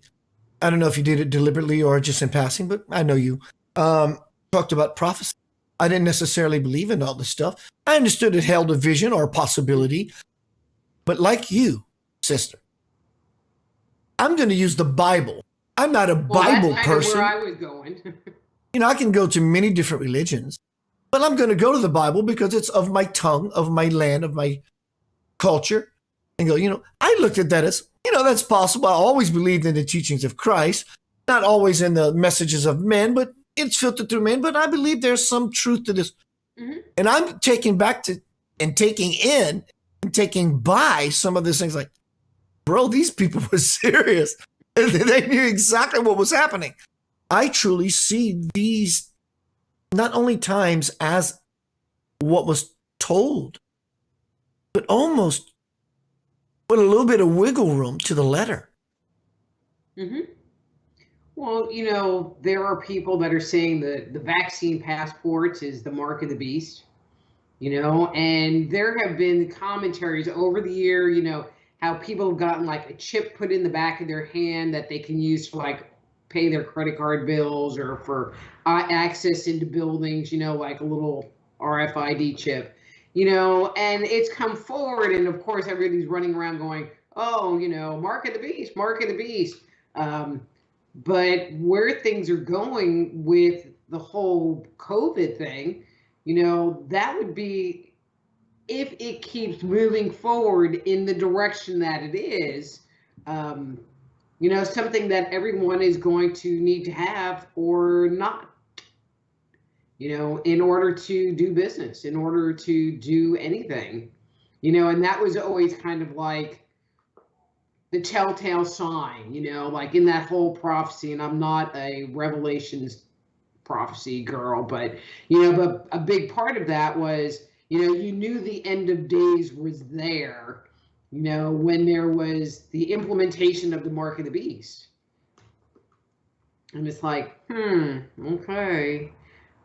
I don't know if you did it deliberately or just in passing, but I know you talked about prophecy. I didn't necessarily believe in all this stuff. I understood it held a vision or a possibility. But like you, sister, I'm going to use the Bible. I'm not a Bible that's person. Where I was going. You know, I can go to many different religions, but I'm going to go to the Bible because it's of my tongue, of my land, of my culture, and go, you know, I looked at that as, you know, that's possible. I always believed in the teachings of Christ, not always in the messages of men, but it's filtered through men. But I believe there's some truth to this. And I'm taking back to and taking in and taking by some of these things like, bro, these people were serious. They knew exactly what was happening. I truly see these not only times as what was told, but almost with a little bit of wiggle room to the letter. Well, you know, there are people that are saying that the vaccine passports is the mark of the beast, you know, and there have been commentaries over the year, you know, how people have gotten like a chip put in the back of their hand that they can use to like pay their credit card bills or for access into buildings, you know, like a little RFID chip, you know, and it's come forward. And of course, everybody's running around going, oh, you know, mark of the beast, mark of the beast. But where things are going with the whole COVID thing, you know, that would be, if it keeps moving forward in the direction that it is, you know, something that everyone is going to need to have or not, you know, in order to do business, in order to do anything, you know, and that was always kind of like the telltale sign, you know, like in that whole prophecy. And I'm not a Revelations prophecy girl, but, you know, but a big part of that was, you know, you knew the end of days was there, you know, when there was the implementation of the mark of the beast. And it's like, okay,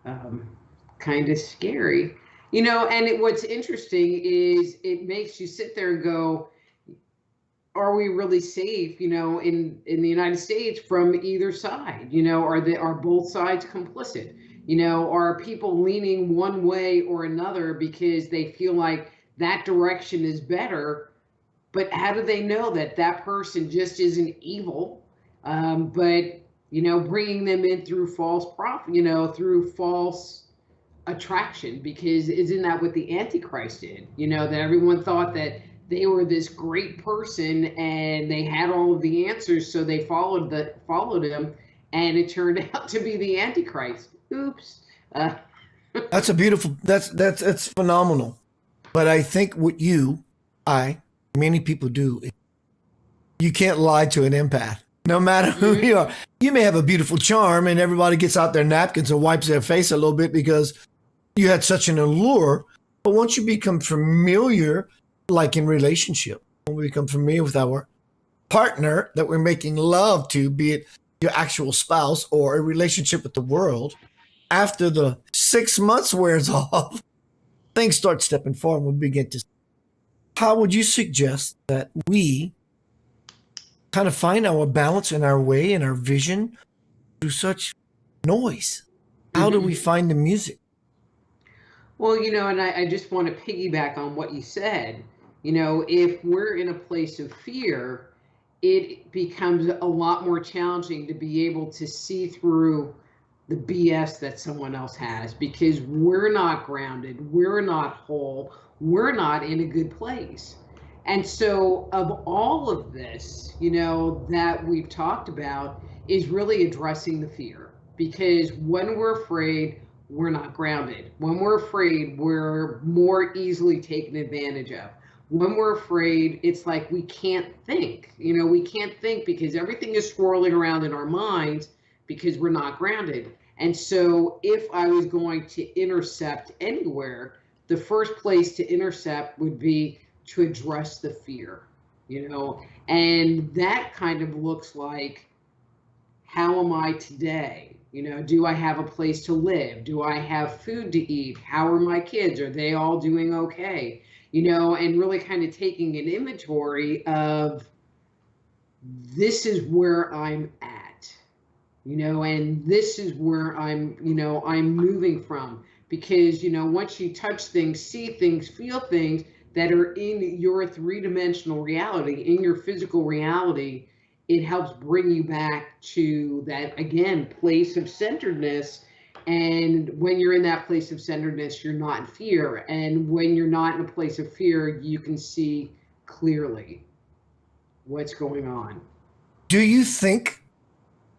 kind of scary. And what's interesting is it makes you sit there and go, are we really safe, in the United States from either side? Are both sides complicit? Are people leaning one way or another because they feel like that direction is better? But how do they know that that person just isn't evil? But bringing them in through false profit, through false attraction, because isn't that what the Antichrist did? That everyone thought that they were this great person and they had all of the answers, so they followed him, and it turned out to be the Antichrist. Oops. That's a beautiful. That's phenomenal. But I think what many people do, you can't lie to an empath. No matter who you are, you may have a beautiful charm, and everybody gets out their napkins and wipes their face a little bit because you had such an allure. But once you become familiar, like in relationship, when we become familiar with our partner that we're making love to, be it your actual spouse or a relationship with the world, after the 6 months wears off, things start stepping forward and we begin to. How would you suggest that we kind of find our balance and our way and our vision through such noise? How do we find the music? Well, and I just want to piggyback on what you said. If we're in a place of fear, it becomes a lot more challenging to be able to see through the BS that someone else has, because we're not grounded, we're not whole, we're not in a good place. And so of all of this, that we've talked about is really addressing the fear, because when we're afraid, we're not grounded. When we're afraid, we're more easily taken advantage of. When we're afraid, it's like we can't think. We can't think because everything is swirling around in our minds because we're not grounded. And so if I was going to intercept anywhere, the first place to intercept would be to address the fear, and that kind of looks like, how am I today? Do I have a place to live? Do I have food to eat? How are my kids? Are they all doing okay? And really kind of taking an inventory of, this is where I'm at, and this is where I'm moving from. Because, once you touch things, see things, feel things that are in your three-dimensional reality, in your physical reality, it helps bring you back to that, again, place of centeredness. And when you're in that place of centeredness, you're not in fear. And when you're not in a place of fear, you can see clearly what's going on. Do you think,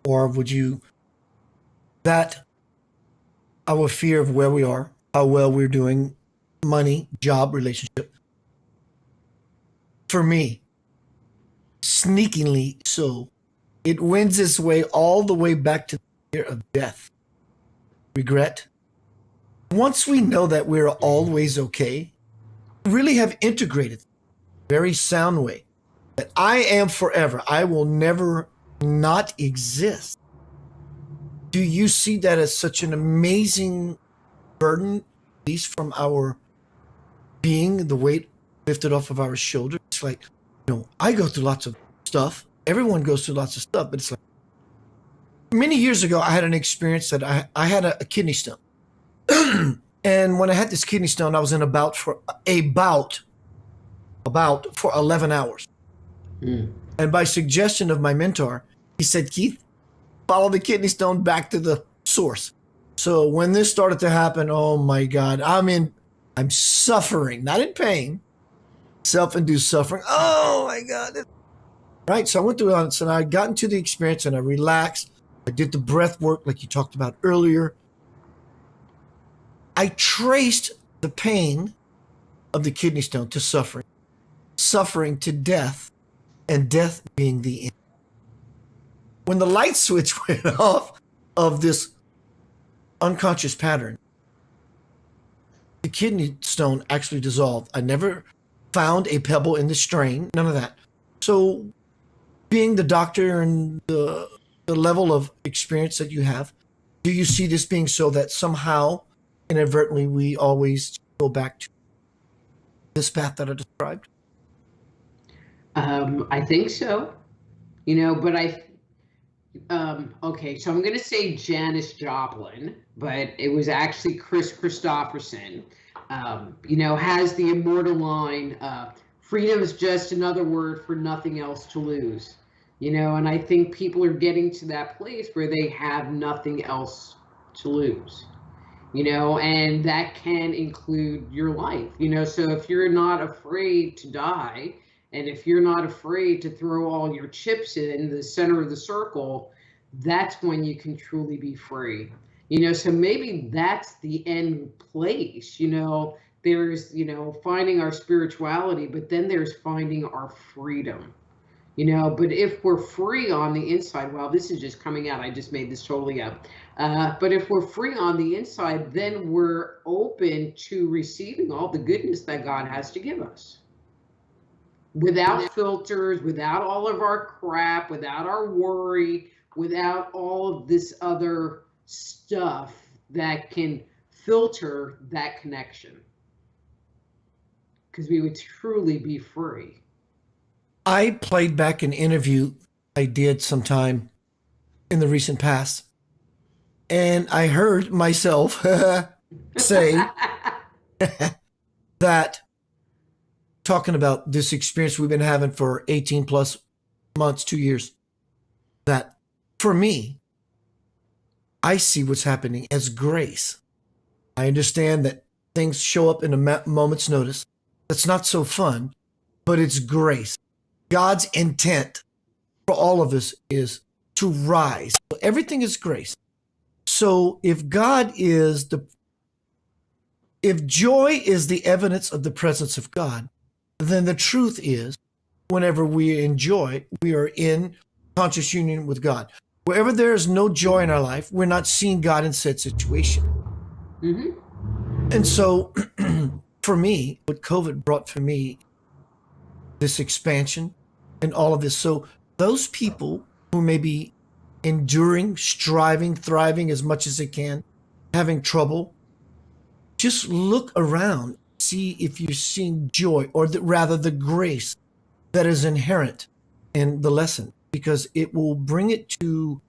or would you, that our fear of where we are, how well we're doing, money, job, relationship, for me, sneakingly so, it wins its way all the way back to the fear of death, regret. Once we know that we're always okay, we really have integrated a very sound way that I am forever. I will never not exist. Do you see that as such an amazing burden, at least from our being, the weight lifted off of our shoulders? It's like, I go through lots of stuff. Everyone goes through lots of stuff, but it's like, many years ago, I had an experience that I had a kidney stone. And when I had this kidney stone, I was in a bout for 11 hours. And by suggestion of my mentor, he said, Keith, follow the kidney stone back to the source. So when this started to happen, oh my God, I'm suffering, not in pain, self-induced suffering. Oh my God. Right. So I went through it, and I got into the experience and I relaxed. I did the breath work like you talked about earlier. I traced the pain of the kidney stone to suffering to death, and death being the end. When the light switch went off of this unconscious pattern, the kidney stone actually dissolved. I never found a pebble in the strain, none of that. So being the doctor and the level of experience that you have, do you see this being so that somehow inadvertently we always go back to this path that I described? I think so. But okay, so I'm going to say Janis Joplin, but it was actually Chris Christopherson. Has the immortal line, freedom is just another word for nothing else to lose. And I think people are getting to that place where they have nothing else to lose. And that can include your life. So if you're not afraid to die, and if you're not afraid to throw all your chips in the center of the circle, that's when you can truly be free. So maybe that's the end place. There's, finding our spirituality, but then there's finding our freedom. But if we're free on the inside, well, this is just coming out, I just made this totally up. But if we're free on the inside, then we're open to receiving all the goodness that God has to give us. Without filters, without all of our crap, without our worry, without all of this other stuff that can filter that connection. Because we would truly be free. I played back an interview I did sometime in the recent past, and I heard myself say that, talking about this experience we've been having for 18 plus months, 2 years, that for me, I see what's happening as grace. I understand that things show up in a moment's notice. That's not so fun, but it's grace. God's intent for all of us is to rise. So everything is grace. So if joy is the evidence of the presence of God, then the truth is, whenever we enjoy, we are in conscious union with God. Wherever there is no joy in our life, we're not seeing God in said situation. Mm-hmm. And so for me, what COVID brought for me, this expansion and all of this. So those people who may be enduring, striving, thriving as much as they can, having trouble, just look around, see if you're seeing joy, or rather the grace that is inherent in the lesson, because it will bring it to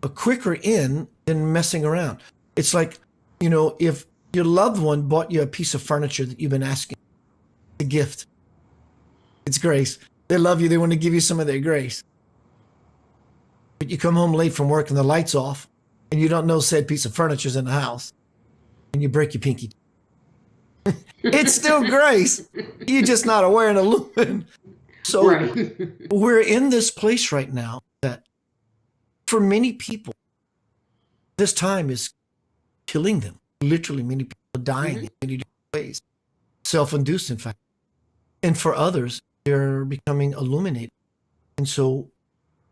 a quicker end than messing around. It's like, if your loved one bought you a piece of furniture that you've been asking, a gift, it's grace. They love you. They want to give you some of their grace. But you come home late from work and the light's off and you don't know said piece of furniture's in the house and you break your pinky. It's still grace. You're just not aware and illumined. So we're in this place right now that for many people, this time is killing them. Literally, many people are dying in many different ways. Self-induced, in fact. And for others, they're becoming illuminated. And so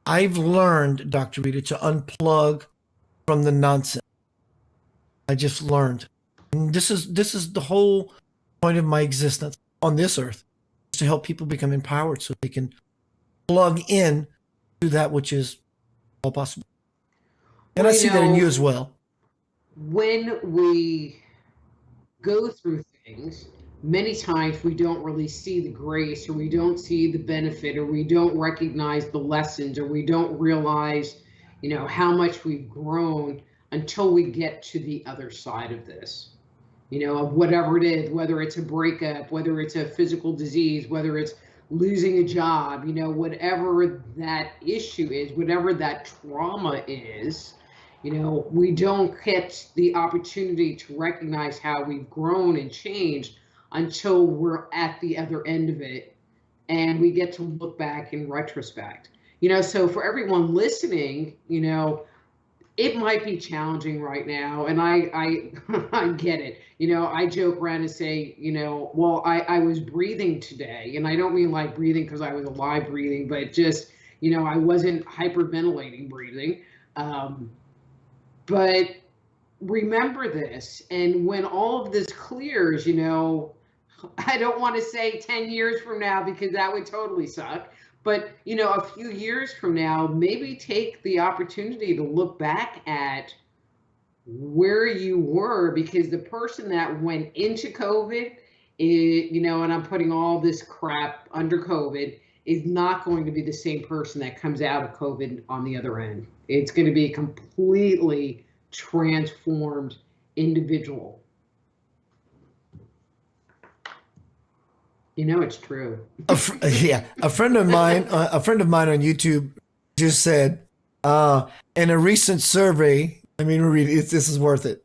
I've learned, Dr. Rita, to unplug from the nonsense. I just learned. And this is the whole point of my existence on this earth, is to help people become empowered so they can plug in to that which is all possible. And I see that in you as well. When we go through things, many times we don't really see the grace, or we don't see the benefit, or we don't recognize the lessons, or we don't realize, how much we've grown until we get to the other side of this, of whatever it is, whether it's a breakup, whether it's a physical disease, whether it's losing a job, whatever that issue is, whatever that trauma is. We don't get the opportunity to recognize how we've grown and changed until we're at the other end of it and we get to look back in retrospect. So for everyone listening, it might be challenging right now, and I I get it. I joke around and say, well, I was breathing today, and I don't mean like breathing because I was alive breathing, but just, I wasn't hyperventilating breathing. But remember this, and when all of this clears, I don't want to say 10 years from now because that would totally suck. But, a few years from now, maybe take the opportunity to look back at where you were, because the person that went into COVID is, and I'm putting all this crap under COVID, is not going to be the same person that comes out of COVID on the other end. It's going to be a completely transformed individual. It's true. Yeah, a friend of mine on YouTube just said, in a recent survey, this is worth it.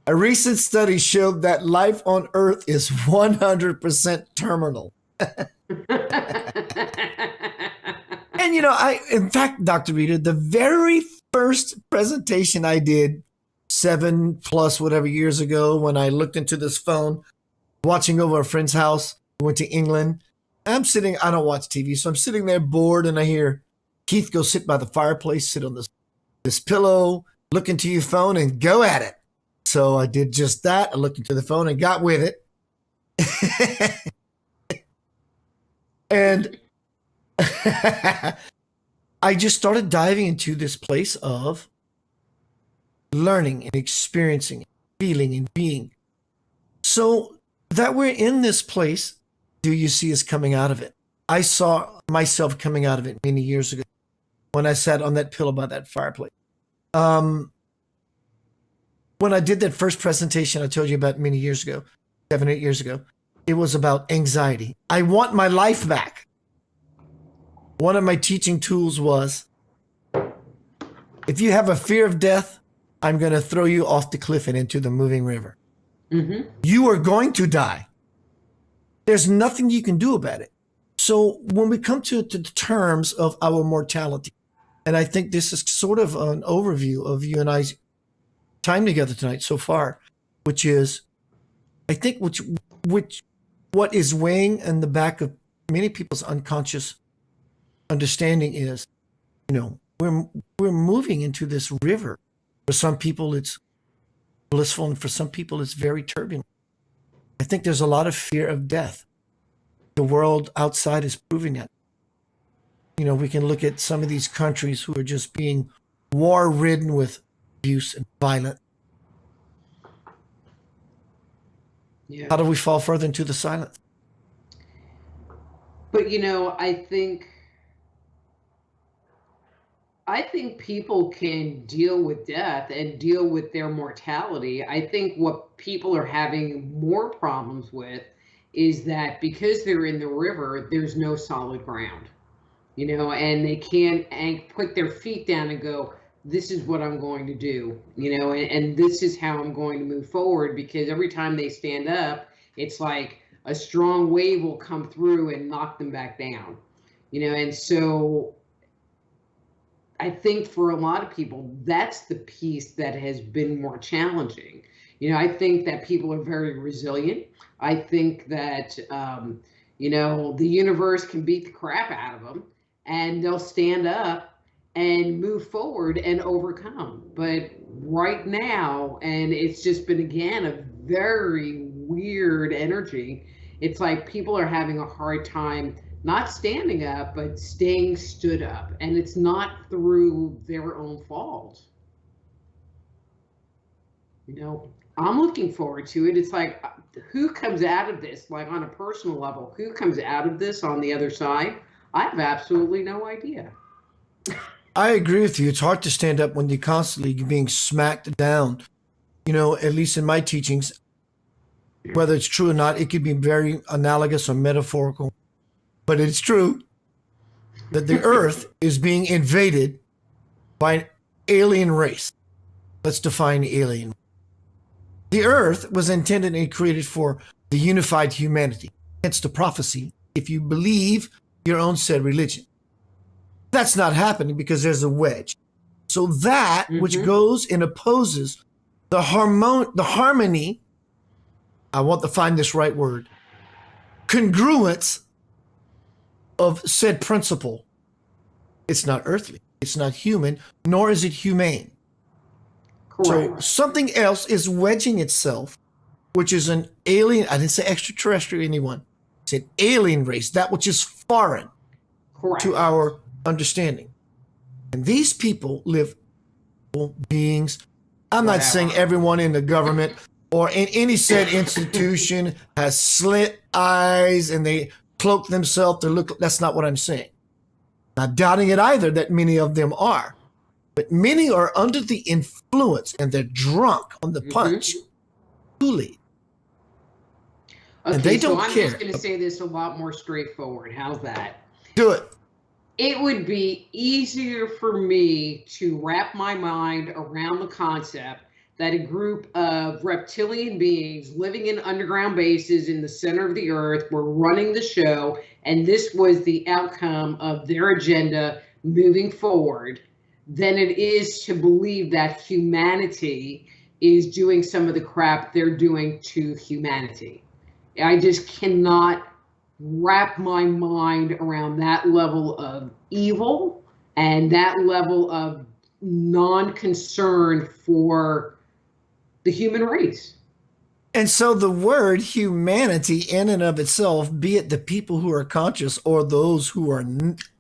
A recent study showed that life on Earth is 100% terminal. And in fact, Dr. Rita, the very first presentation I did 7+ whatever years ago, when I looked into this phone, watching over a friend's house, went to England. I don't watch TV, so I'm sitting there bored, and I hear, Keith, go sit by the fireplace, sit on this pillow, look into your phone, and go at it. So I did just that. I looked into the phone and got with it. And I just started diving into this place of learning and experiencing, and feeling and being. So that we're in this place, do you see us coming out of it? I saw myself coming out of it many years ago when I sat on that pillow by that fireplace. When I did that first presentation I told you about many years ago, 7, 8 years ago, it was about anxiety. I want my life back. One of my teaching tools was, if you have a fear of death, I'm going to throw you off the cliff and into the moving river. Mm-hmm. You are going to die. There's nothing you can do about it. So when we come to the terms of our mortality, and I think this is sort of an overview of you and I's time together tonight so far, which is, I think, what is weighing in the back of many people's unconscious understanding is, we're moving into this river. For some people, it's blissful, and for some people, it's very turbulent. I think there's a lot of fear of death. The world outside is proving that. We can look at some of these countries who are just being war-ridden with abuse and violence. Yeah. How do we fall further into the silence? But I think people can deal with death and deal with their mortality. I think what people are having more problems with is that because they're in the river, there's no solid ground, and they can't put their feet down and go, this is what I'm going to do, and this is how I'm going to move forward, because every time they stand up, it's like a strong wave will come through and knock them back down, and so I think for a lot of people, that's the piece that has been more challenging. I think that people are very resilient. I think that, the universe can beat the crap out of them, and they'll stand up and move forward and overcome. But right now, and it's just been, again, a very weird energy. It's like people are having a hard time not standing up, but staying stood up. And it's not through their own fault. I'm looking forward to it. It's like, who comes out of this, like on a personal level, who comes out of this on the other side? I have absolutely no idea. I agree with you. It's hard to stand up when you're constantly being smacked down. At least in my teachings, whether it's true or not, it could be very analogous or metaphorical. But it's true that the earth is being invaded by an alien race. Let's define alien. The earth was intended and created for the unified humanity. Hence the prophecy, if you believe your own said religion. That's not happening because there's a wedge. So that which goes and opposes the harmony, I want to find this right word, congruence of said principle. It's not earthly, it's not human, nor is it humane. Correct. So something else is wedging itself, which is an alien, I didn't say extraterrestrial anyone, I said alien race, that which is foreign to our understanding. And these people live beings I'm not saying whatever. everyone in the government or in any said institution has slit eyes and they cloak themselves to look. That's not what I'm saying. Not doubting it either that many of them are. But many are under the influence and they're drunk on the punch. Truly. Okay, and they so don't I'm care. just going to say this a lot more straightforward. How's that? Do it. It would be easier for me to wrap my mind around the concept that a group of reptilian beings living in underground bases in the center of the earth were running the show, and this was the outcome of their agenda moving forward, than it is to believe that humanity is doing some of the crap they're doing to humanity. I just cannot wrap my mind around that level of evil and that level of non-concern for the human race. And so the word humanity in and of itself, be it the people who are conscious or those who are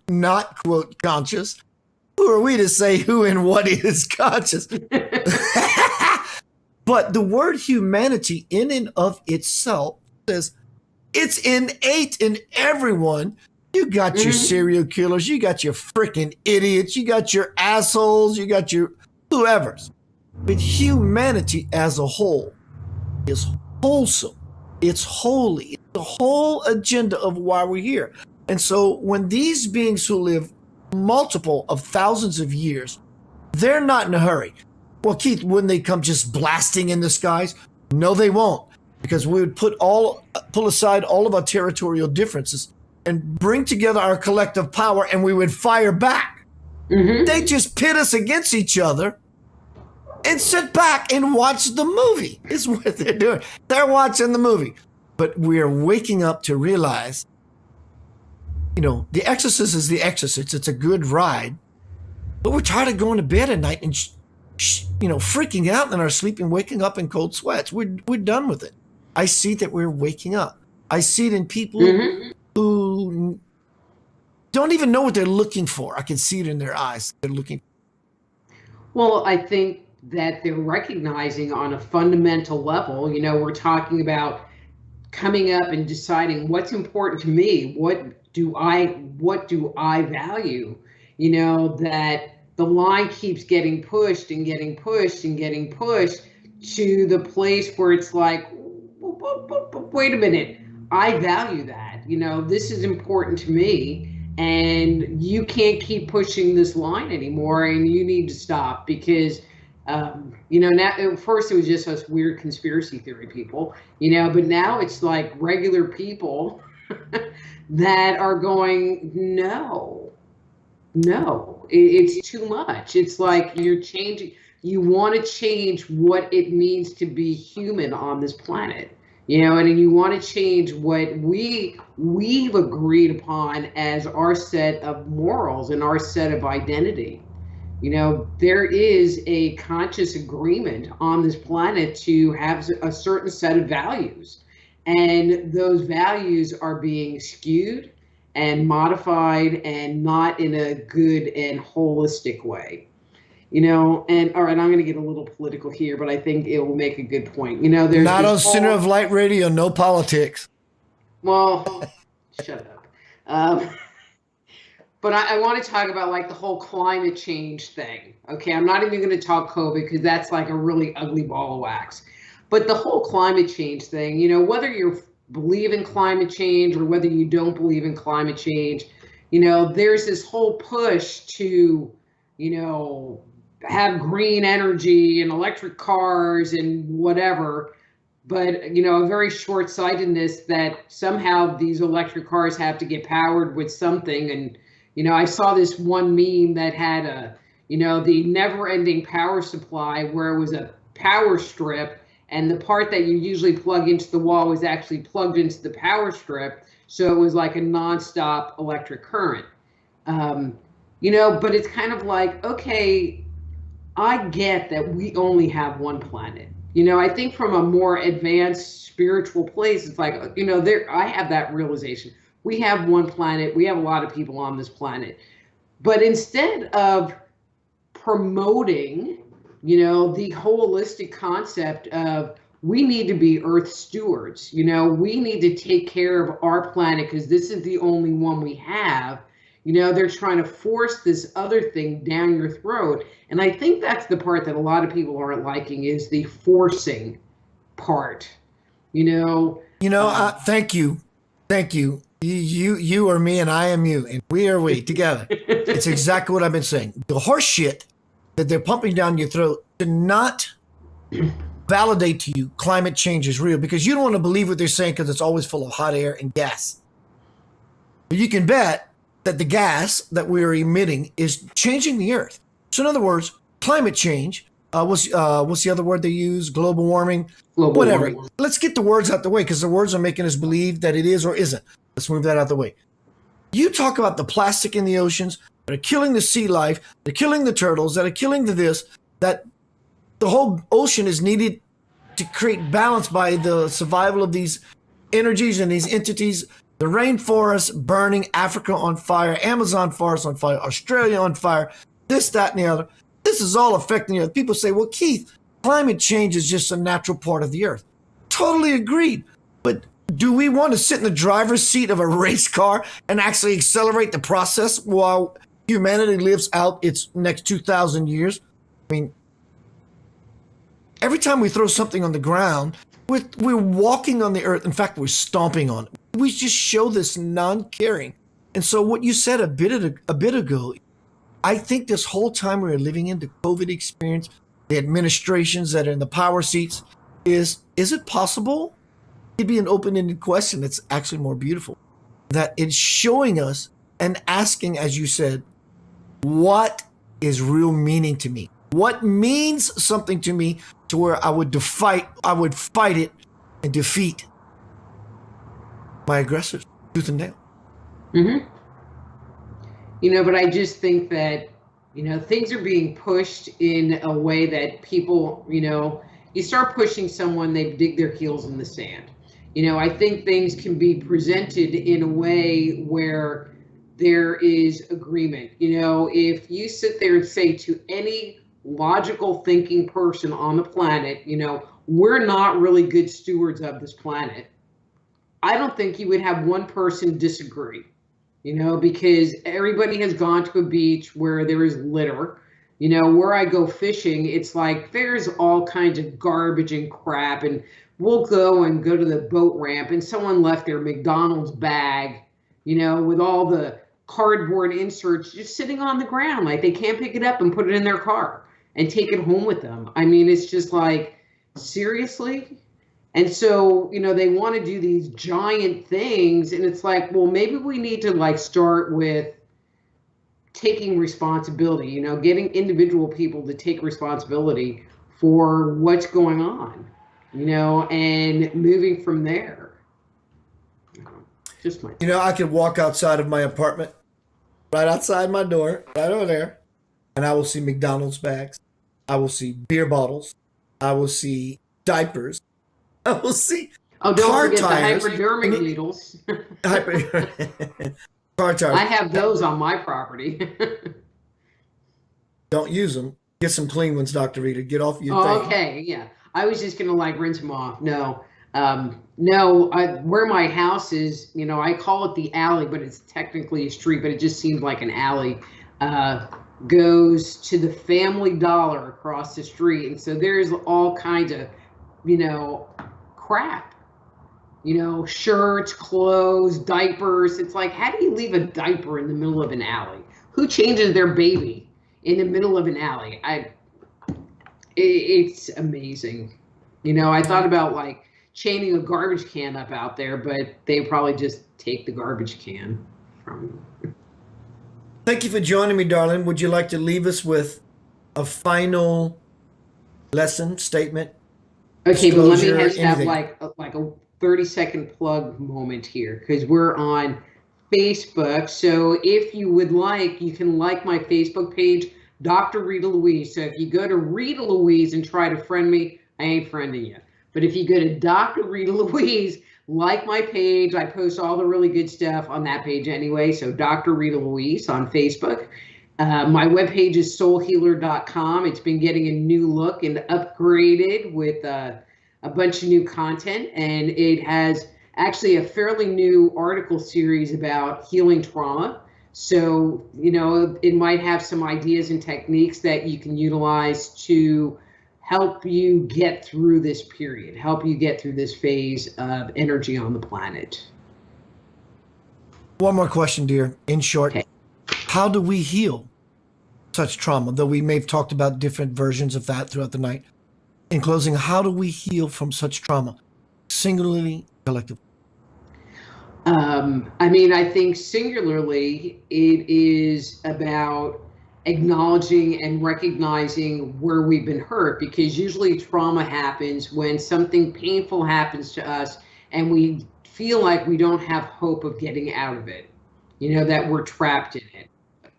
not, quote, conscious, who are we to say who and what is conscious? But the word humanity in and of itself says it's innate in everyone. You got your serial killers, you got your freaking idiots, you got your assholes, you got your whoever's. But humanity as a whole is wholesome. It's holy. It's the whole agenda of why we're here. And so when these beings who live multiple of thousands of years, they're not in a hurry. Well, Keith, wouldn't they come just blasting in the skies? No, they won't, because we would pull aside all of our territorial differences and bring together our collective power, and we would fire back. They just pit us against each other and sit back and watch the movie is what they're doing. They're watching the movie. But we're waking up to realize, The Exorcist is The Exorcist. It's a good ride. But we're tired of going to bed at night and, freaking out in our sleep and waking up in cold sweats. We're done with it. I see that we're waking up. I see it in people who don't even know what they're looking for. I can see it in their eyes. They're looking. Well, I think that they're recognizing on a fundamental level, we're talking about coming up and deciding what's important to me. What do I value? That the line keeps getting pushed and getting pushed and getting pushed to the place where it's like, wait a minute, I value that. This is important to me, and you can't keep pushing this line anymore, and you need to stop because, now at first it was just us weird conspiracy theory people, but now it's like regular people that are going, no, it's too much. It's like you're changing. You want to change what it means to be human on this planet, and you want to change what we've agreed upon as our set of morals and our set of identity. There is a conscious agreement on this planet to have a certain set of values, and those values are being skewed and modified and not in a good and holistic way. And all right, I'm going to get a little political here, but I think it will make a good point. There's not on Center of Light Radio, no politics. Well, shut up. But I want to talk about like the whole climate change thing. Okay, I'm not even going to talk COVID because that's like a really ugly ball of wax. But the whole climate change thing, whether you believe in climate change or whether you don't believe in climate change, there's this whole push to, have green energy and electric cars and whatever. But, a very short-sightedness that somehow these electric cars have to get powered with something. And, I saw this one meme that had the never-ending power supply where it was a power strip, and the part that you usually plug into the wall was actually plugged into the power strip. So it was like a nonstop electric current. But it's kind of like, okay, I get that we only have one planet. I think from a more advanced spiritual place, it's like, I have that realization. We have one planet. We have a lot of people on this planet. But instead of promoting You know, the holistic concept of we need to be Earth stewards. You know, we need to take care of our planet because this is the only one we have. You know, they're trying to force this other thing down your throat. And I think that's the part that a lot of people aren't liking, is the forcing part. Thank you. Thank you. You are me and I am you, and we are we together. It's exactly what I've been saying. The horse shit that they're pumping down your throat to not validate to you climate change is real, because you don't want to believe what they're saying because it's always full of hot air and gas. But you can bet that the gas that we are emitting is changing the earth. So in other words, climate change, what's the other word they use? Global warming? Whatever. Let's get the words out the way, because the words are making us believe that it is or isn't. Let's move that out the way. You talk about the plastic in the oceans that are killing the sea life, they're killing the turtles, that are killing this, that the whole ocean is needed to create balance by the survival of these energies and these entities. The rainforest burning, Africa on fire, Amazon forest on fire, Australia on fire, this, that, and the other. This is all affecting the earth. People say, well, Keith, climate change is just a natural part of the earth. Totally agreed. But do we want to sit in the driver's seat of a race car and actually accelerate the process while humanity lives out its next 2,000 years? I mean, every time we throw something on the ground, we're walking on the earth. In fact, we're stomping on it. We just show this non-caring. And so what you said a bit ago, I think this whole time we were living in the COVID experience, the administrations that are in the power seats, is it possible? It'd be an open-ended question that's actually more beautiful. That it's showing us and asking, as you said, what is real meaning to me? What means something to me to where I would fight it and defeat my aggressors, tooth and nail. Mm-hmm. But I just think that, things are being pushed in a way that people, you start pushing someone, they dig their heels in the sand. I think things can be presented in a way where there is agreement. If you sit there and say to any logical thinking person on the planet, we're not really good stewards of this planet, I don't think you would have one person disagree, because everybody has gone to a beach where there is litter. Where I go fishing, it's like there's all kinds of garbage and crap, and we'll go to the boat ramp and someone left their McDonald's bag, with all the cardboard inserts just sitting on the ground. Like they can't pick it up and put it in their car and take it home with them. I mean, it's just like, seriously? And so, they want to do these giant things, and it's like, well, maybe we need to start with taking responsibility, getting individual people to take responsibility for what's going on, and moving from there. Just my I could walk outside of my apartment, right outside my door, right over there, and I will see McDonald's bags. I will see beer bottles. I will see diapers. I will see don't car forget tires. the hypodermic needles. Car tires. I have those on my property. Don't use them. Get some clean ones, Dr. Rita. Get off your thing. Okay, yeah. I was just gonna rinse them off. No, where my house is, I call it the alley, but it's technically a street, but it just seems like an alley. Goes to the Family Dollar across the street, and so there's all kinds of, crap. Shirts, clothes, diapers. It's like, how do you leave a diaper in the middle of an alley? Who changes their baby in the middle of an alley? It's amazing. I thought about chaining a garbage can up out there, but they probably just take the garbage can from you. Thank you for joining me, darling. Would you like to leave us with a final lesson, statement? Okay, but let me disclosure, have anything? a 30-second plug moment here, because we're on Facebook. So if you would like, you can like my Facebook page, Dr. Rita Louise. So if you go to Rita Louise and try to friend me, I ain't friending you. But if you go to Dr. Rita Louise, like my page, I post all the really good stuff on that page anyway. So Dr. Rita Louise on Facebook. My webpage is soulhealer.com. It's been getting a new look and upgraded with a bunch of new content, and it has actually a fairly new article series about healing trauma. So, it might have some ideas and techniques that you can utilize to help you get through this period, help you get through this phase of energy on the planet. One more question, dear. In short, Okay. How do we heal such trauma? Though we may have talked about different versions of that throughout the night. In closing, how do we heal from such trauma, singularly, collectively? I think singularly, it is about acknowledging and recognizing where we've been hurt, because usually trauma happens when something painful happens to us and we feel like we don't have hope of getting out of it, that we're trapped in it.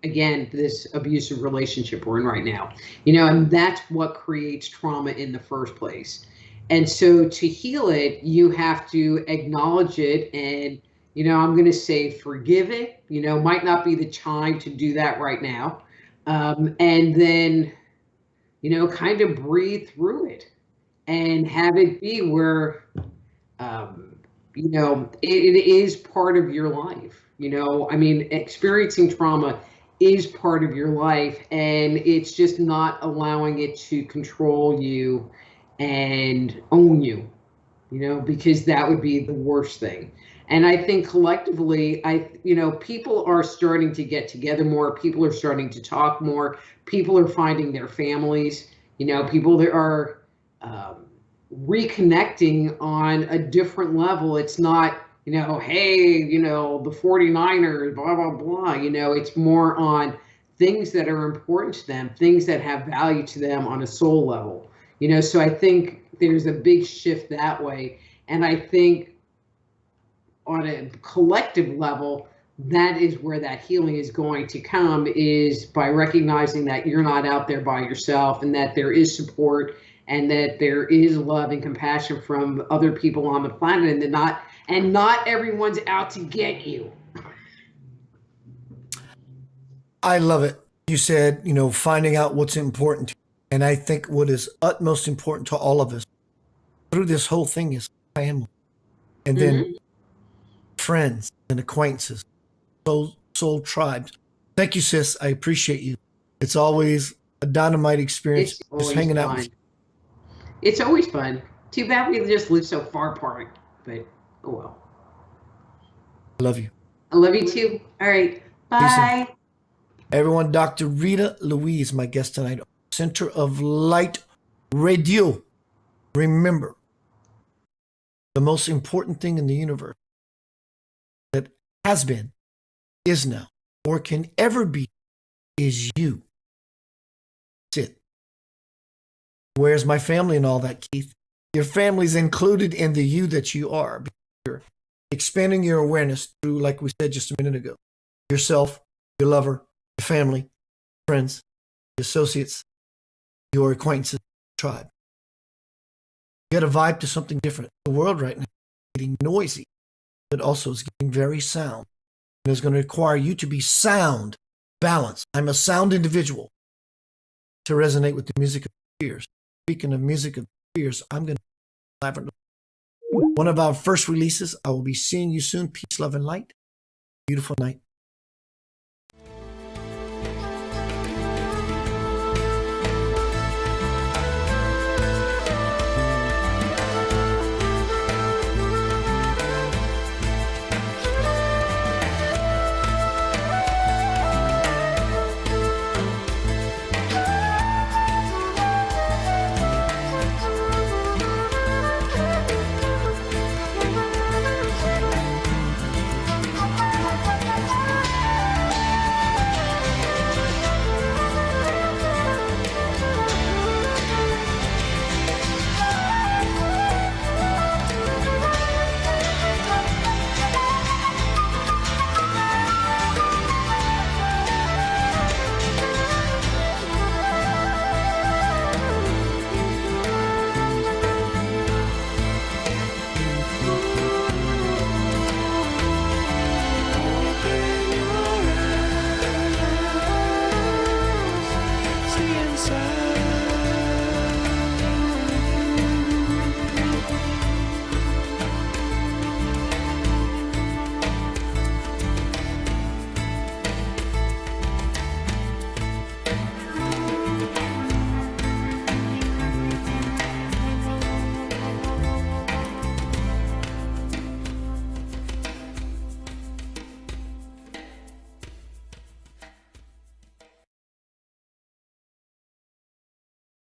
Again, this abusive relationship we're in right now, and that's what creates trauma in the first place. And so to heal it, you have to acknowledge it and, I'm going to say forgive it, might not be the time to do that right now. And then, kind of breathe through it and have it be where, it is part of your life. Experiencing trauma is part of your life, and it's just not allowing it to control you and own you, because that would be the worst thing. And I think collectively, people are starting to get together more. People are starting to talk more. People are finding their families. People that are reconnecting on a different level. It's not, hey, the 49ers, blah, blah, blah. It's more on things that are important to them, things that have value to them on a soul level. So I think there's a big shift that way. And I think on a collective level, that is where that healing is going to come, is by recognizing that you're not out there by yourself, and that there is support, and that there is love and compassion from other people on the planet, and not everyone's out to get you. I love it. You said, finding out what's important. And I think what is utmost important to all of us through this whole thing is family. And then friends and acquaintances, soul tribes. Thank you, sis. I appreciate you. It's always a dynamite experience just hanging out with you. It's always fun. Too bad we just live so far apart, but oh well. I love you. I love you too. All right. Bye. Everyone, Dr. Rita Louise, my guest tonight, Center of Light Radio. Remember, the most important thing in the universe that has been, is now, or can ever be, is you. That's it. Where's my family and all that, Keith? Your family's included in the you that you are. You're expanding your awareness through, like we said just a minute ago, yourself, your lover, your family, friends, your associates, your acquaintances, tribe. You got to vibe to something different. The world right now is getting noisy, but also is getting very sound. And it's going to require you to be sound, balanced. I'm a sound individual to resonate with the music of fears. Speaking of music of fears, I'm going to one of our first releases. I will be seeing you soon. Peace, love, and light. Beautiful night.